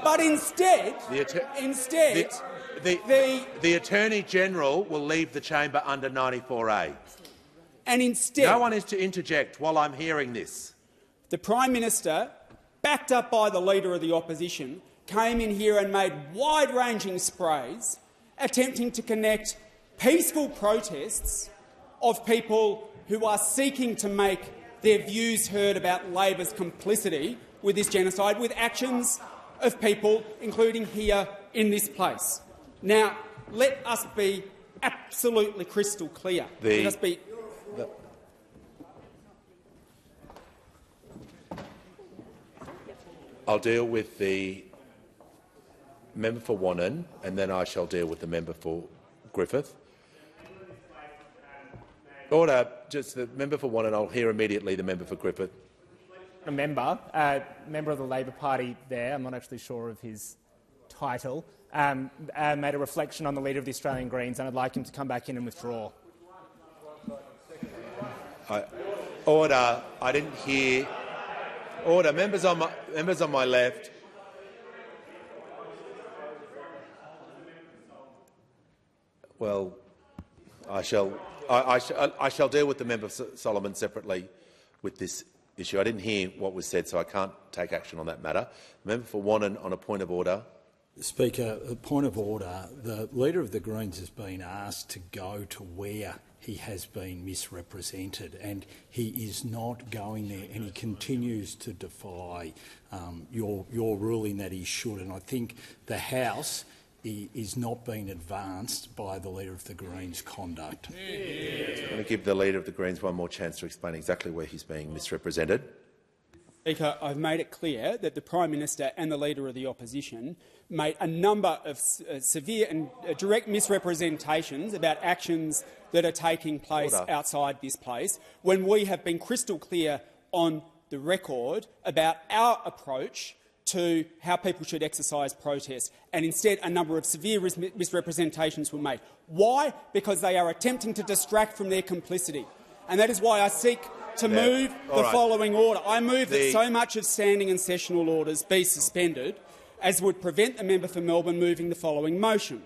But instead, the Attorney-General will leave the chamber under 94A. And instead, no one is to interject while I'm hearing this. The Prime Minister, backed up by the Leader of the Opposition, came in here and made wide-ranging sprays, attempting to connect peaceful protests of people who are seeking to make their views heard about Labor's complicity with this genocide, with actions of people, including here in this place. Now, let us be absolutely crystal clear. I'll deal with the member for Wannon, and then I shall deal with the member for Griffith. Order. Just the member for Wannon. I'll hear immediately the member for Griffith. A member of the Labor Party there, I'm not actually sure of his title, made a reflection on the Leader of the Australian Greens, and I'd like him to come back in and withdraw. Order. I didn't hear. Order. Members on my left. Well, I shall deal with the member Solomon separately with this issue. I didn't hear what was said, so I can't take action on that matter. Member for Wannon on a point of order. Speaker, a point of order. The Leader of the Greens has been asked to go to where he has been misrepresented, and he is not going there, and he continues to defy your ruling that he should. And I think the House is not being advanced by the Leader of the Greens' conduct. I'm going to give the Leader of the Greens one more chance to explain exactly where he's being misrepresented. Speaker, I've made it clear that the Prime Minister and the Leader of the Opposition made a number of severe and direct misrepresentations about actions that are taking place outside this place, when we have been crystal clear on the record about our approach to how people should exercise protest, and instead a number of severe misrepresentations were made. Why? Because they are attempting to distract from their complicity. And that is why I seek to move the following order. I move that so much of standing and sessional orders be suspended as would prevent the member for Melbourne moving the following motion: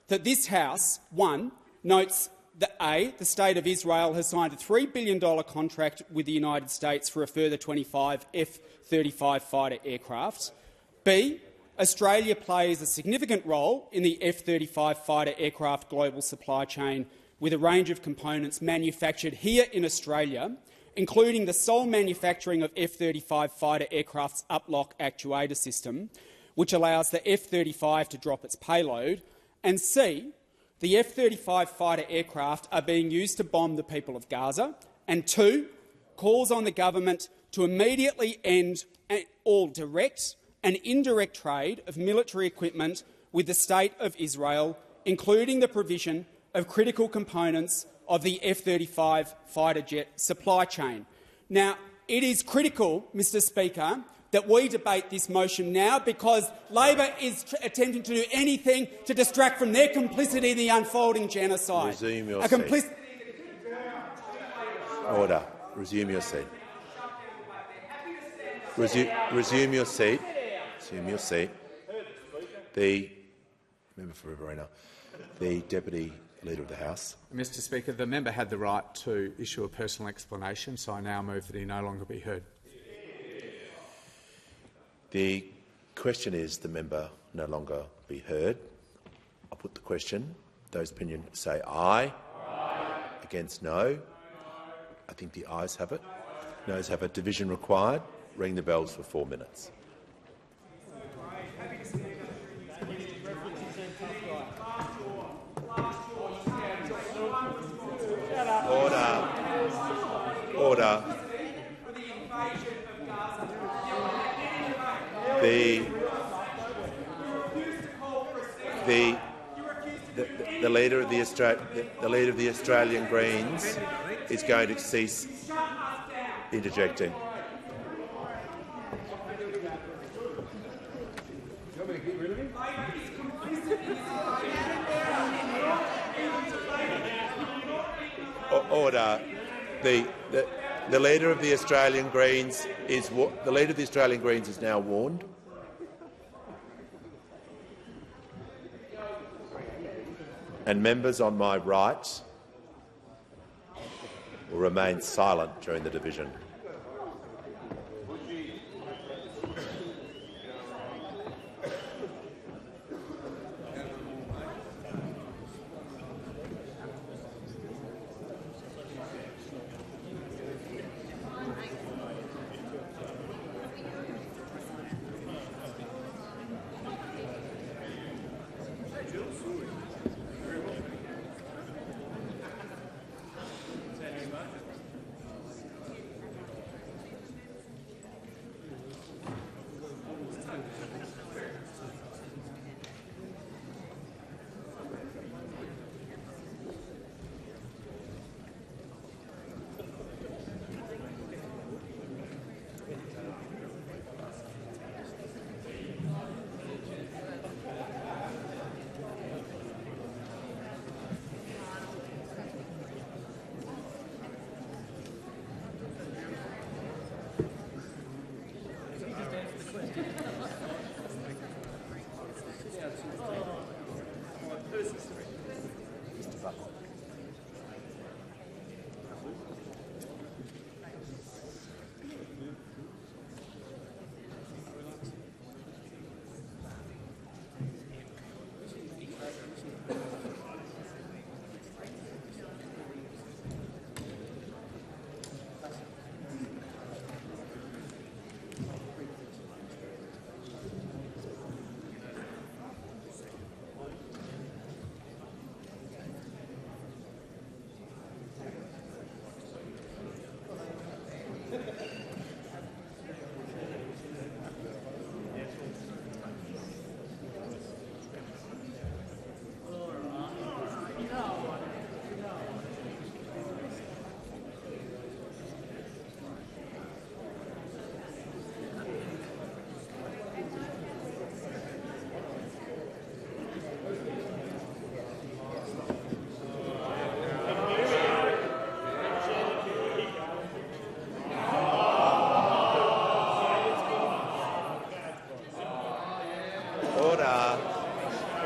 that this House, 1, notes that the State of Israel has signed a $3 billion contract with the United States for a further 25 F-35 fighter aircraft. B, Australia plays a significant role in the F-35 fighter aircraft global supply chain, with a range of components manufactured here in Australia, including the sole manufacturing of F-35 fighter aircraft's uplock actuator system, which allows the F-35 to drop its payload. And C, the F-35 fighter aircraft are being used to bomb the people of Gaza. And 2, calls on the government to immediately end all direct and indirect trade of military equipment with the State of Israel, including the provision of critical components of the F-35 fighter jet supply chain. Now, it is critical, Mr Speaker, that we debate this motion now, because Labor is attempting to do anything to distract from their complicity in the unfolding genocide. Resume your seat. Order. Resume your seat. Resume your seat. Resume your seat. The member for Riverina, the Deputy Leader of the House. Mr Speaker, the member had the right to issue a personal explanation, so I now move that he no longer be heard. The question is the member no longer be heard. I'll put the question. Those opinion say aye. Aye. Against no. I think the ayes have it. Noes have it. Division required. Ring the bells for 4 minutes. Order. Order. The leader of the Australian Greens is going to cease interjecting. Order. The leader of the Australian Greens is now warned. And members on my right will remain silent during the division.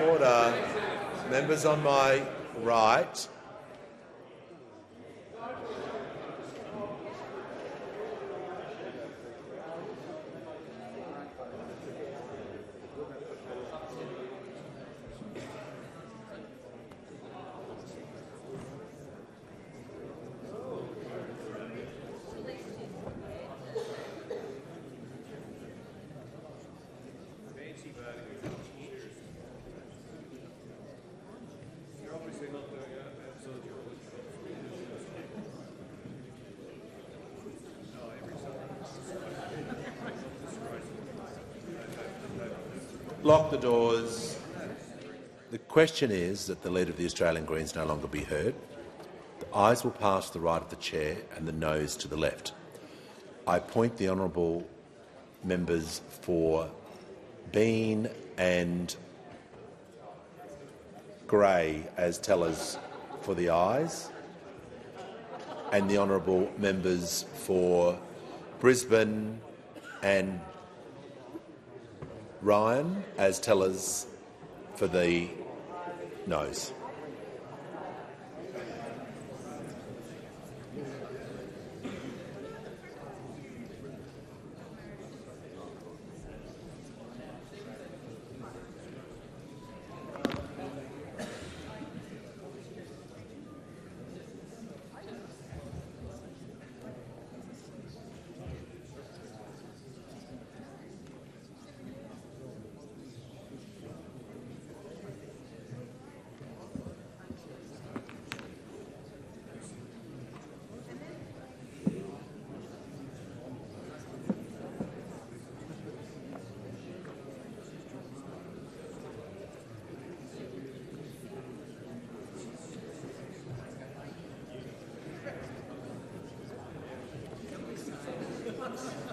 Order. Members on my right. Lock the doors. The question is that the Leader of the Australian Greens no longer be heard. The ayes will pass to the right of the chair and the noes to the left. I appoint the honourable members for Bean and Gray as tellers for the ayes, and the honourable members for Brisbane and Ryan as tellers for the noes. Thank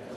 you.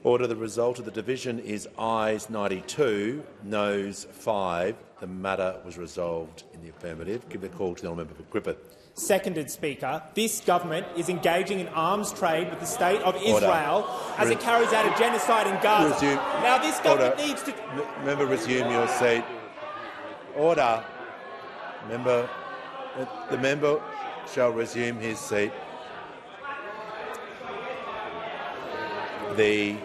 Order. The result of the division is ayes 92, noes 5. The matter was resolved in the affirmative. Give the call to the honourable member for Griffith. Seconded, Speaker. This government is engaging in arms trade with the State of Israel as it carries out a genocide in Gaza. Resume. Now, this government needs to— Member, resume your seat. Order. The member shall resume his seat. The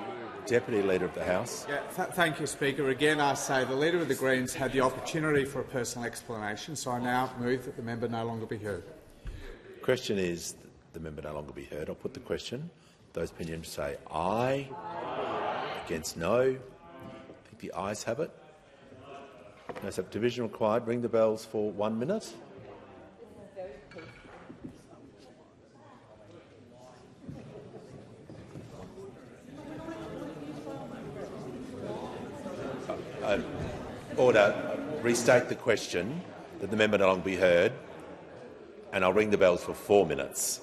Deputy Leader of the House. Yeah, thank you, Speaker. Again, I say the Leader of the Greens had the opportunity for a personal explanation, so I now move that the member no longer be heard. The question is the member no longer be heard. I'll put the question. Those opinions say aye. Against no. I think the ayes have it. No subdivision required. Ring the bells for 1 minute. Order. Restate the question that the member no longer be heard, and I'll ring the bells for 4 minutes.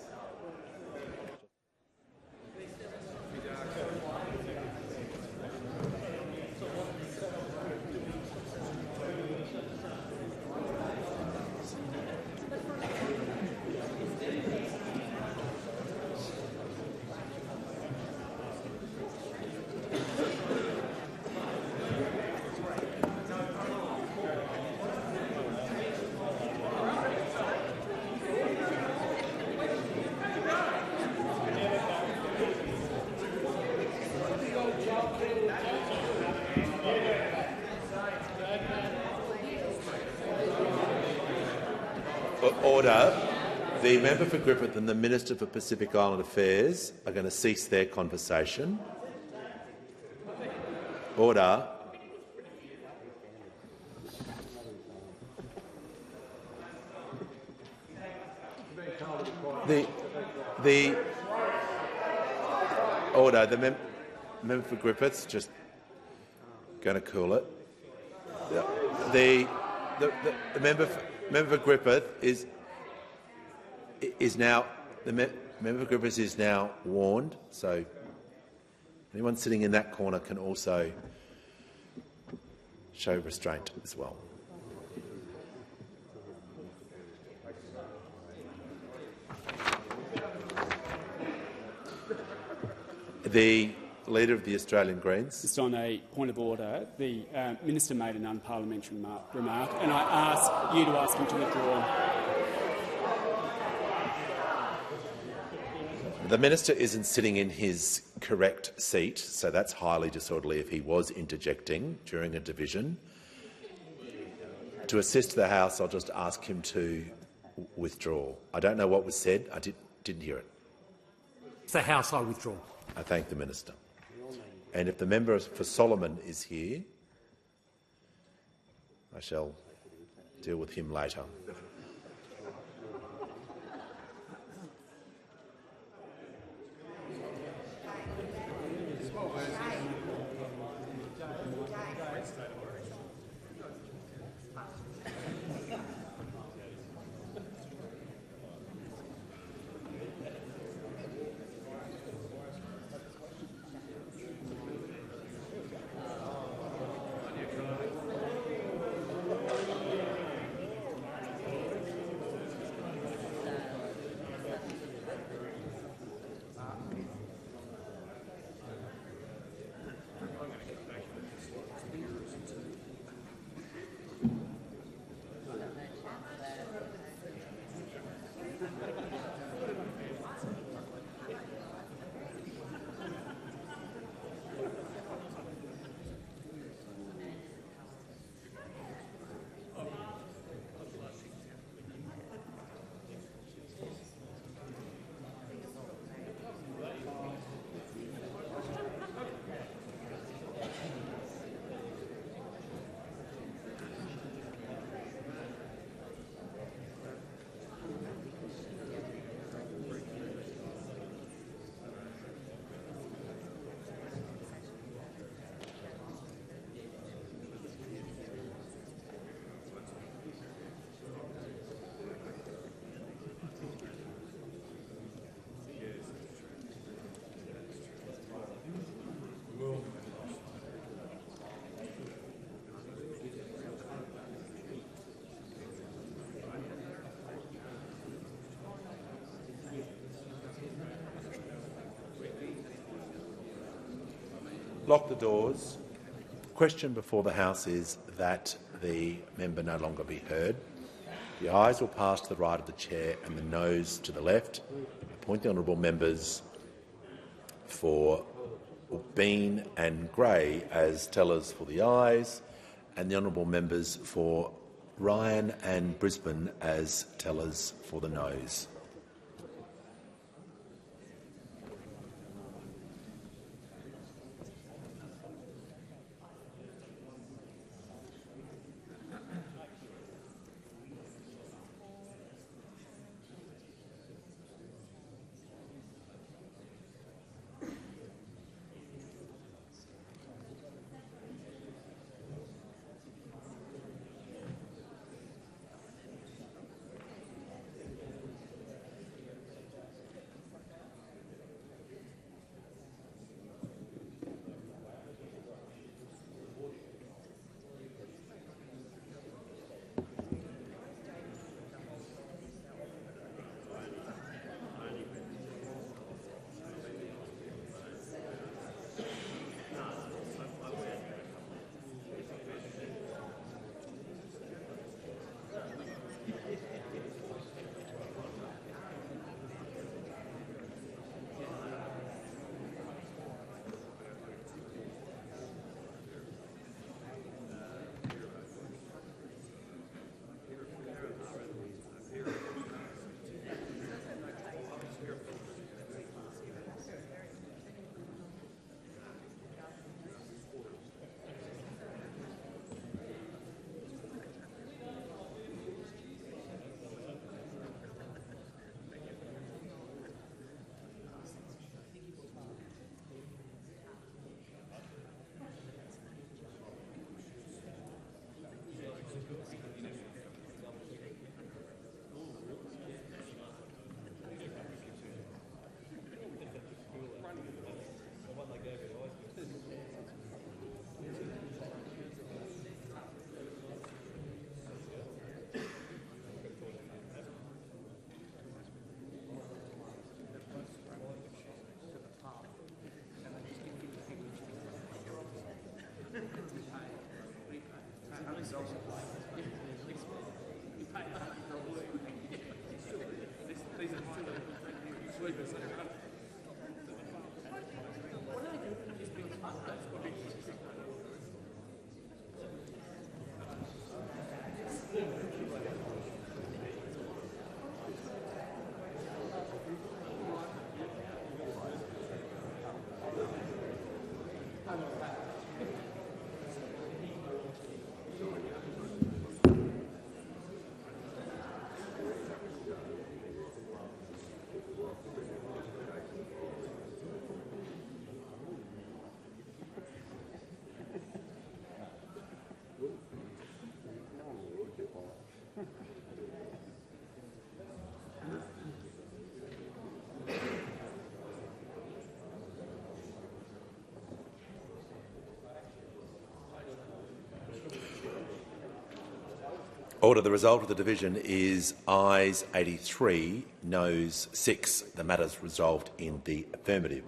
Order. The member for Griffith and the Minister for Pacific Island Affairs are going to cease their conversation. Order. Order. The member for Griffith's just going to cool it. The member for Griffith is now warned, so anyone sitting in that corner can also show restraint as well. The Leader of the Australian Greens. Just on a point of order, the Minister made an unparliamentary remark, and I ask you to ask him to withdraw. The Minister isn't sitting in his correct seat, so that's highly disorderly if he was interjecting during a division. To assist the House, I'll just ask him to withdraw. I don't know what was said. I didn't hear it. It's the House. I withdraw. I thank the Minister. And if the member for Solomon is here, I shall deal with him later. lock the doors. The question before the House is that the member no longer be heard. The ayes will pass to the right of the chair and the noes to the left. Appoint the honourable members for Bean and Gray as tellers for the ayes, and the honourable members for Ryan and Brisbane as tellers for the noes. Order. The result of the division is ayes 83, noes 6. The matter is resolved in the affirmative.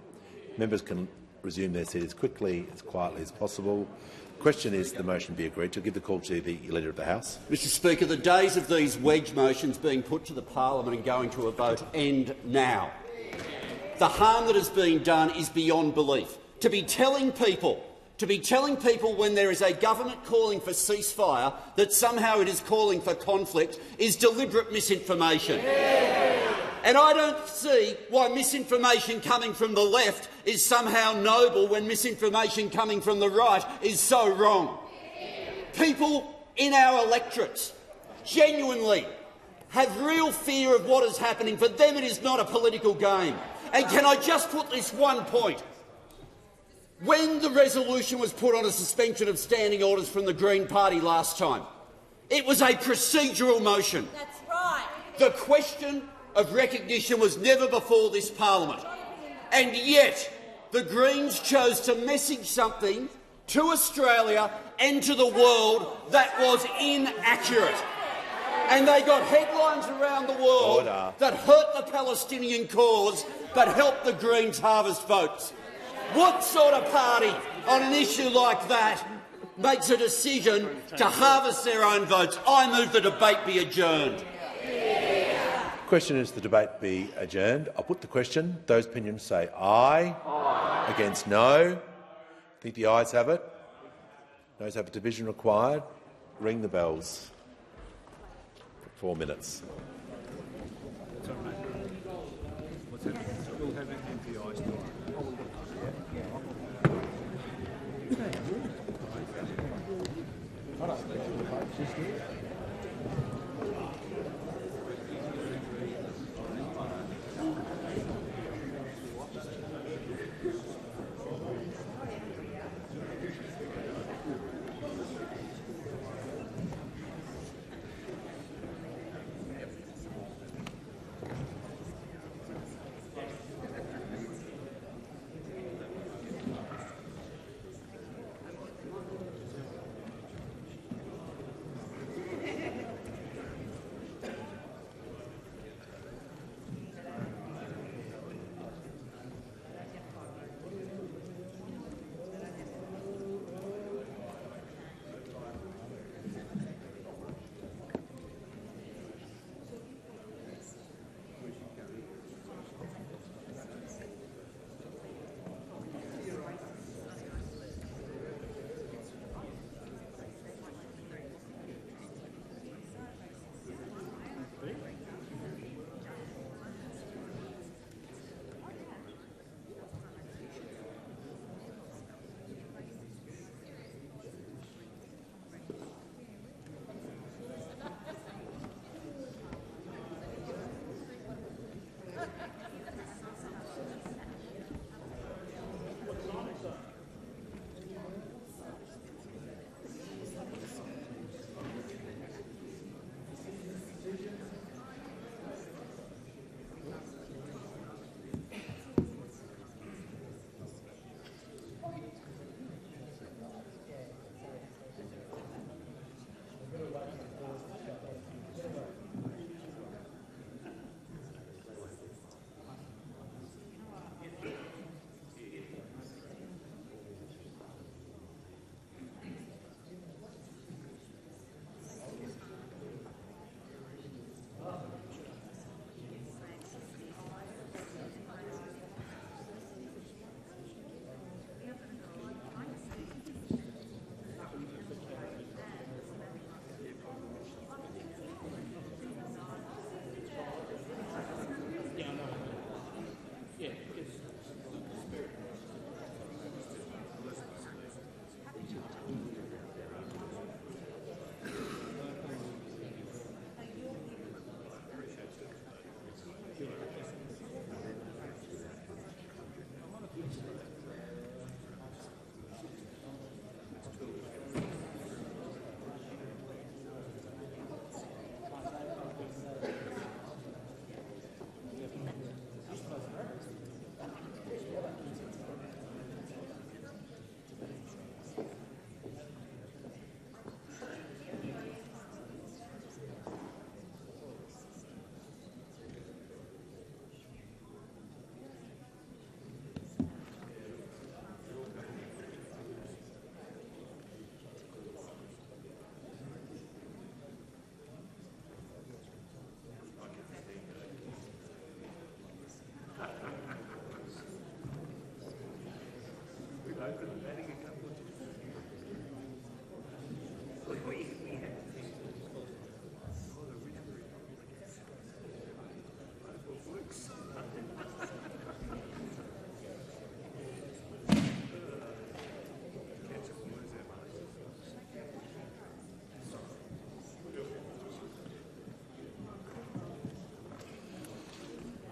Members can resume their seats as quickly, as quietly as possible. The question is the motion be agreed to. Give the call to the Leader of the House. Mr Speaker, the days of these wedge motions being put to the parliament and going to a vote end now. The harm that has been done is beyond belief. To be telling people when there is a government calling for ceasefire that somehow it is calling for conflict is deliberate misinformation. And I don't see why misinformation coming from the left is somehow noble when misinformation coming from the right is so wrong. People in our electorates genuinely have real fear of what is happening. For them it is not a political game. And can I just put this one point? When the resolution was put on a suspension of standing orders from the Green Party last time, it was a procedural motion. That's right. The question of recognition was never before this parliament. And yet the Greens chose to message something to Australia and to the world that was inaccurate. And they got headlines around the world that hurt the Palestinian cause but helped the Greens harvest votes. What sort of party on an issue like that makes a decision to harvest their own votes. I move the debate be adjourned. The question is the debate be adjourned. I'll put the question. Those opinions say aye. Aye. Against no. I think the ayes have it. Noes have a division required. Ring the bells. 4 minutes.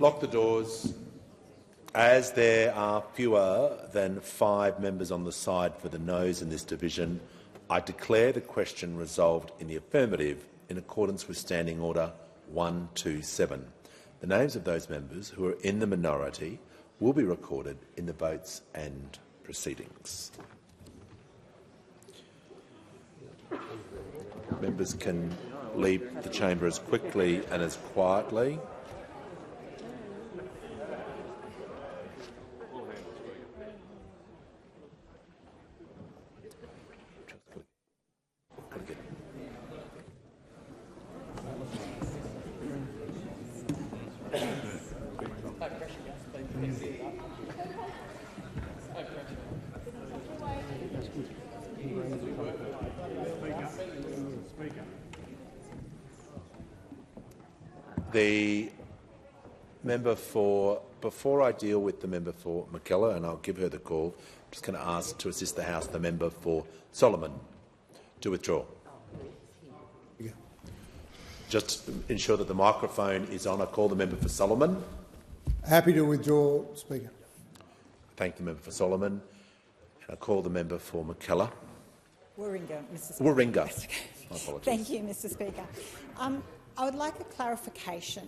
Lock the doors. As there are fewer than 5 members on the side for the noes in this division, I declare the question resolved in the affirmative in accordance with Standing Order 127. The names of those members who are in the minority will be recorded in the votes and proceedings. Members can leave the chamber as quickly and as quietly. The member for, before I deal with the member for McKellar, and I'll give her the call, I'm just going to ask to assist the House the member for Solomon to withdraw. Just ensure that the microphone is on. I call the member for Solomon. Happy to withdraw, Speaker. Thank the member for Solomon. And I call the member for McKellar. Warringah, Mr. Speaker. Warringah. My apologies. Thank you, Mr. Speaker. I would like a clarification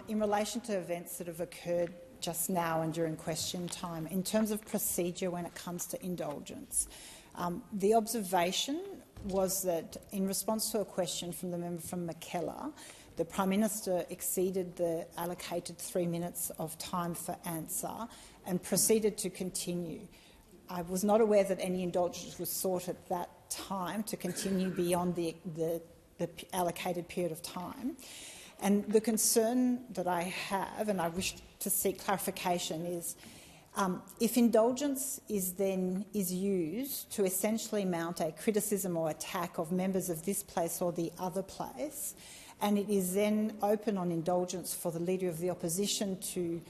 in relation to events that have occurred just now and during question time in terms of procedure when it comes to indulgence. The observation was that in response to a question from the member from McKellar, the Prime Minister exceeded the allocated 3 minutes of time for answer and proceeded to continue. I was not aware that any indulgence was sought at that time to continue beyond the allocated period of time. And the concern that I have, and I wish to seek clarification, is if indulgence is used to essentially mount a criticism or attack of members of this place or the other place, and it is then open on indulgence for the Leader of the Opposition to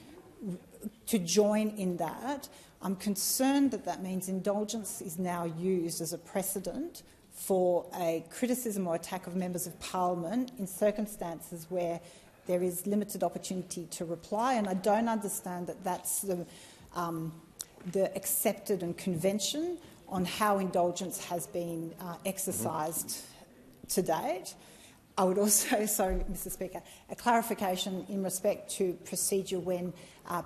join in that, I'm concerned that that means indulgence is now used as a precedent for a criticism or attack of members of parliament in circumstances where there is limited opportunity to reply, and I don't understand that that's the accepted and convention on how indulgence has been exercised to date. I would also, sorry, Mr. Speaker, a clarification in respect to procedure when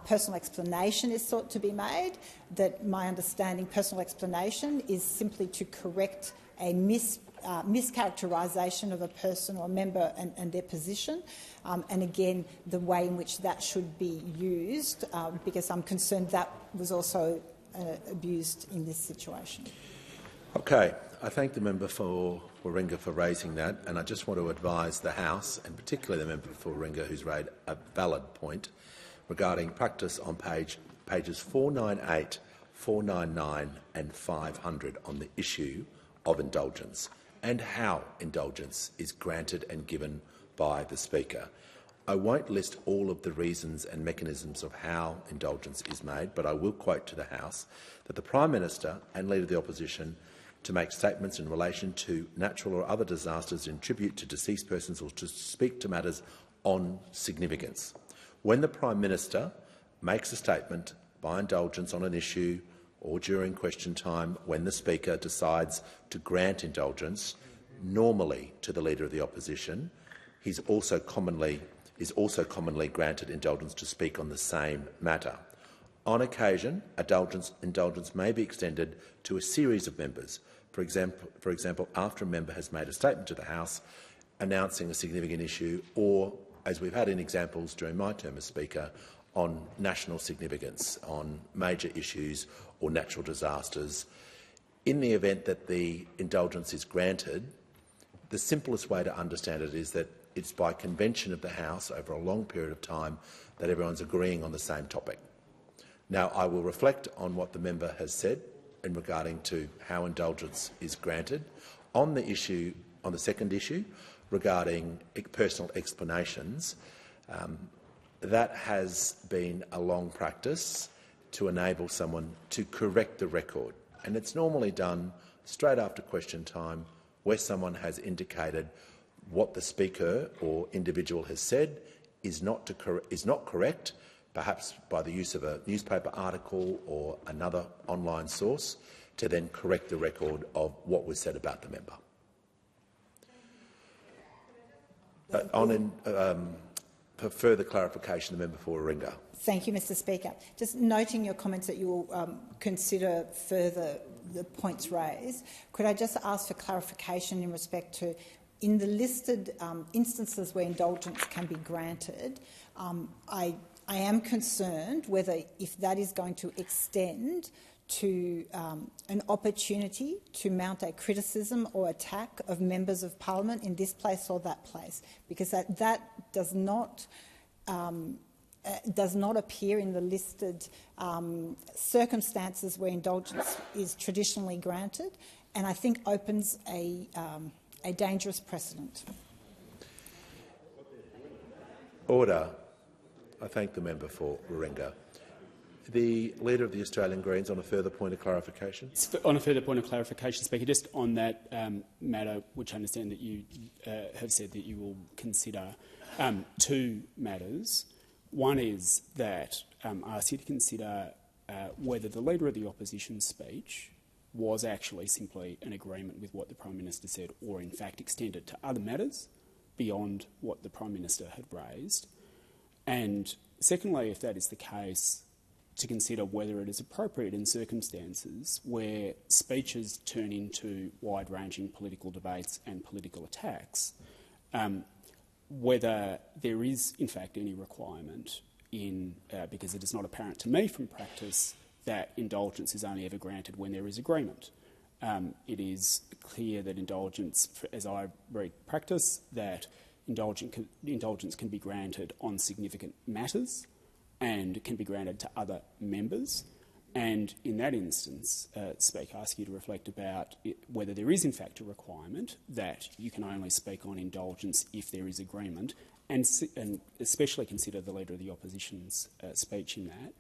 personal explanation is sought to be made, that my understanding personal explanation is simply to correct a mischaracterisation of a person or member and their position, and again the way in which that should be used, because I'm concerned that was also abused in this situation. Okay. I thank the member for Warringah for raising that, and I just want to advise the House, and particularly the member for Warringah who's raised a valid point regarding practice on pages 498, 499 and 500 on the issue of indulgence and how indulgence is granted and given by the Speaker. I won't list all of the reasons and mechanisms of how indulgence is made, but I will quote to the House that the Prime Minister and Leader of the Opposition to make statements in relation to natural or other disasters in tribute to deceased persons or to speak to matters on significance. When the Prime Minister makes a statement by indulgence on an issue or during question time, when the Speaker decides to grant indulgence, normally to the Leader of the Opposition, is also commonly granted indulgence to speak on the same matter. On occasion, indulgence may be extended to a series of members. For example, after a member has made a statement to the House announcing a significant issue, or, as we've had in examples during my term as Speaker, on national significance, on major issues or natural disasters. In the event that the indulgence is granted, the simplest way to understand it is that it's by convention of the House over a long period of time that everyone's agreeing on the same topic. Now, I will reflect on what the member has said in regarding to how indulgence is granted. On the second issue regarding personal explanations, that has been a long practice to enable someone to correct the record, and it's normally done straight after question time where someone has indicated what the Speaker or individual has said is not correct, perhaps by the use of a newspaper article or another online source, to then correct the record of what was said about the member. For further clarification, the member for Warringah. Thank you, Mr. Speaker. Just noting your comments that you will consider further the points raised, could I just ask for clarification in respect to, in the listed instances where indulgence can be granted, I am concerned whether if that is going to extend to an opportunity to mount a criticism or attack of members of parliament in this place or that place, because that does not appear in the listed circumstances where indulgence is traditionally granted, and I think opens a dangerous precedent. Order. I thank the member for Warringah. The Leader of the Australian Greens on a further point of clarification. On a further point of clarification, Speaker, just on that matter, which I understand that you have said that you will consider two matters. One is that I ask you to consider whether the Leader of the Opposition's speech was actually simply an agreement with what the Prime Minister said, or in fact extended to other matters beyond what the Prime Minister had raised. And secondly, if that is the case, to consider whether it is appropriate in circumstances where speeches turn into wide-ranging political debates and political attacks, whether there is in fact any requirement in, because it is not apparent to me from practice that indulgence is only ever granted when there is agreement. It is clear that indulgence, as I read practice, that indulgence can be granted on significant matters and can be granted to other members. And in that instance, Speaker, I ask you to reflect about whether there is in fact a requirement that you can only speak on indulgence if there is agreement, and especially consider the Leader of the Opposition's speech in that.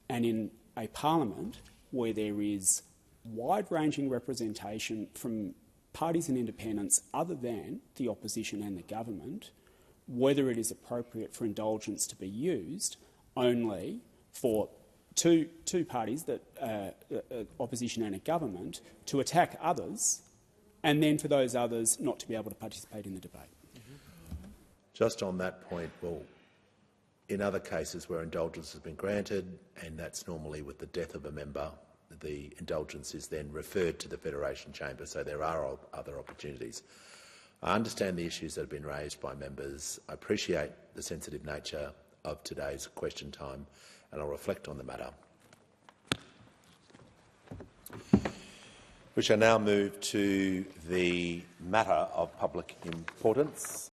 And in a parliament where there is wide-ranging representation from parties and independents other than the opposition and the government, whether it is appropriate for indulgence to be used only for two parties, that opposition and a government, to attack others, and then for those others not to be able to participate in the debate. Just on that point, well, in other cases where indulgence has been granted, and that's normally with the death of a member, the indulgence is then referred to the Federation Chamber, so there are other opportunities. I understand the issues that have been raised by members. I appreciate the sensitive nature of today's question time, and I'll reflect on the matter. We shall now move to the matter of public importance.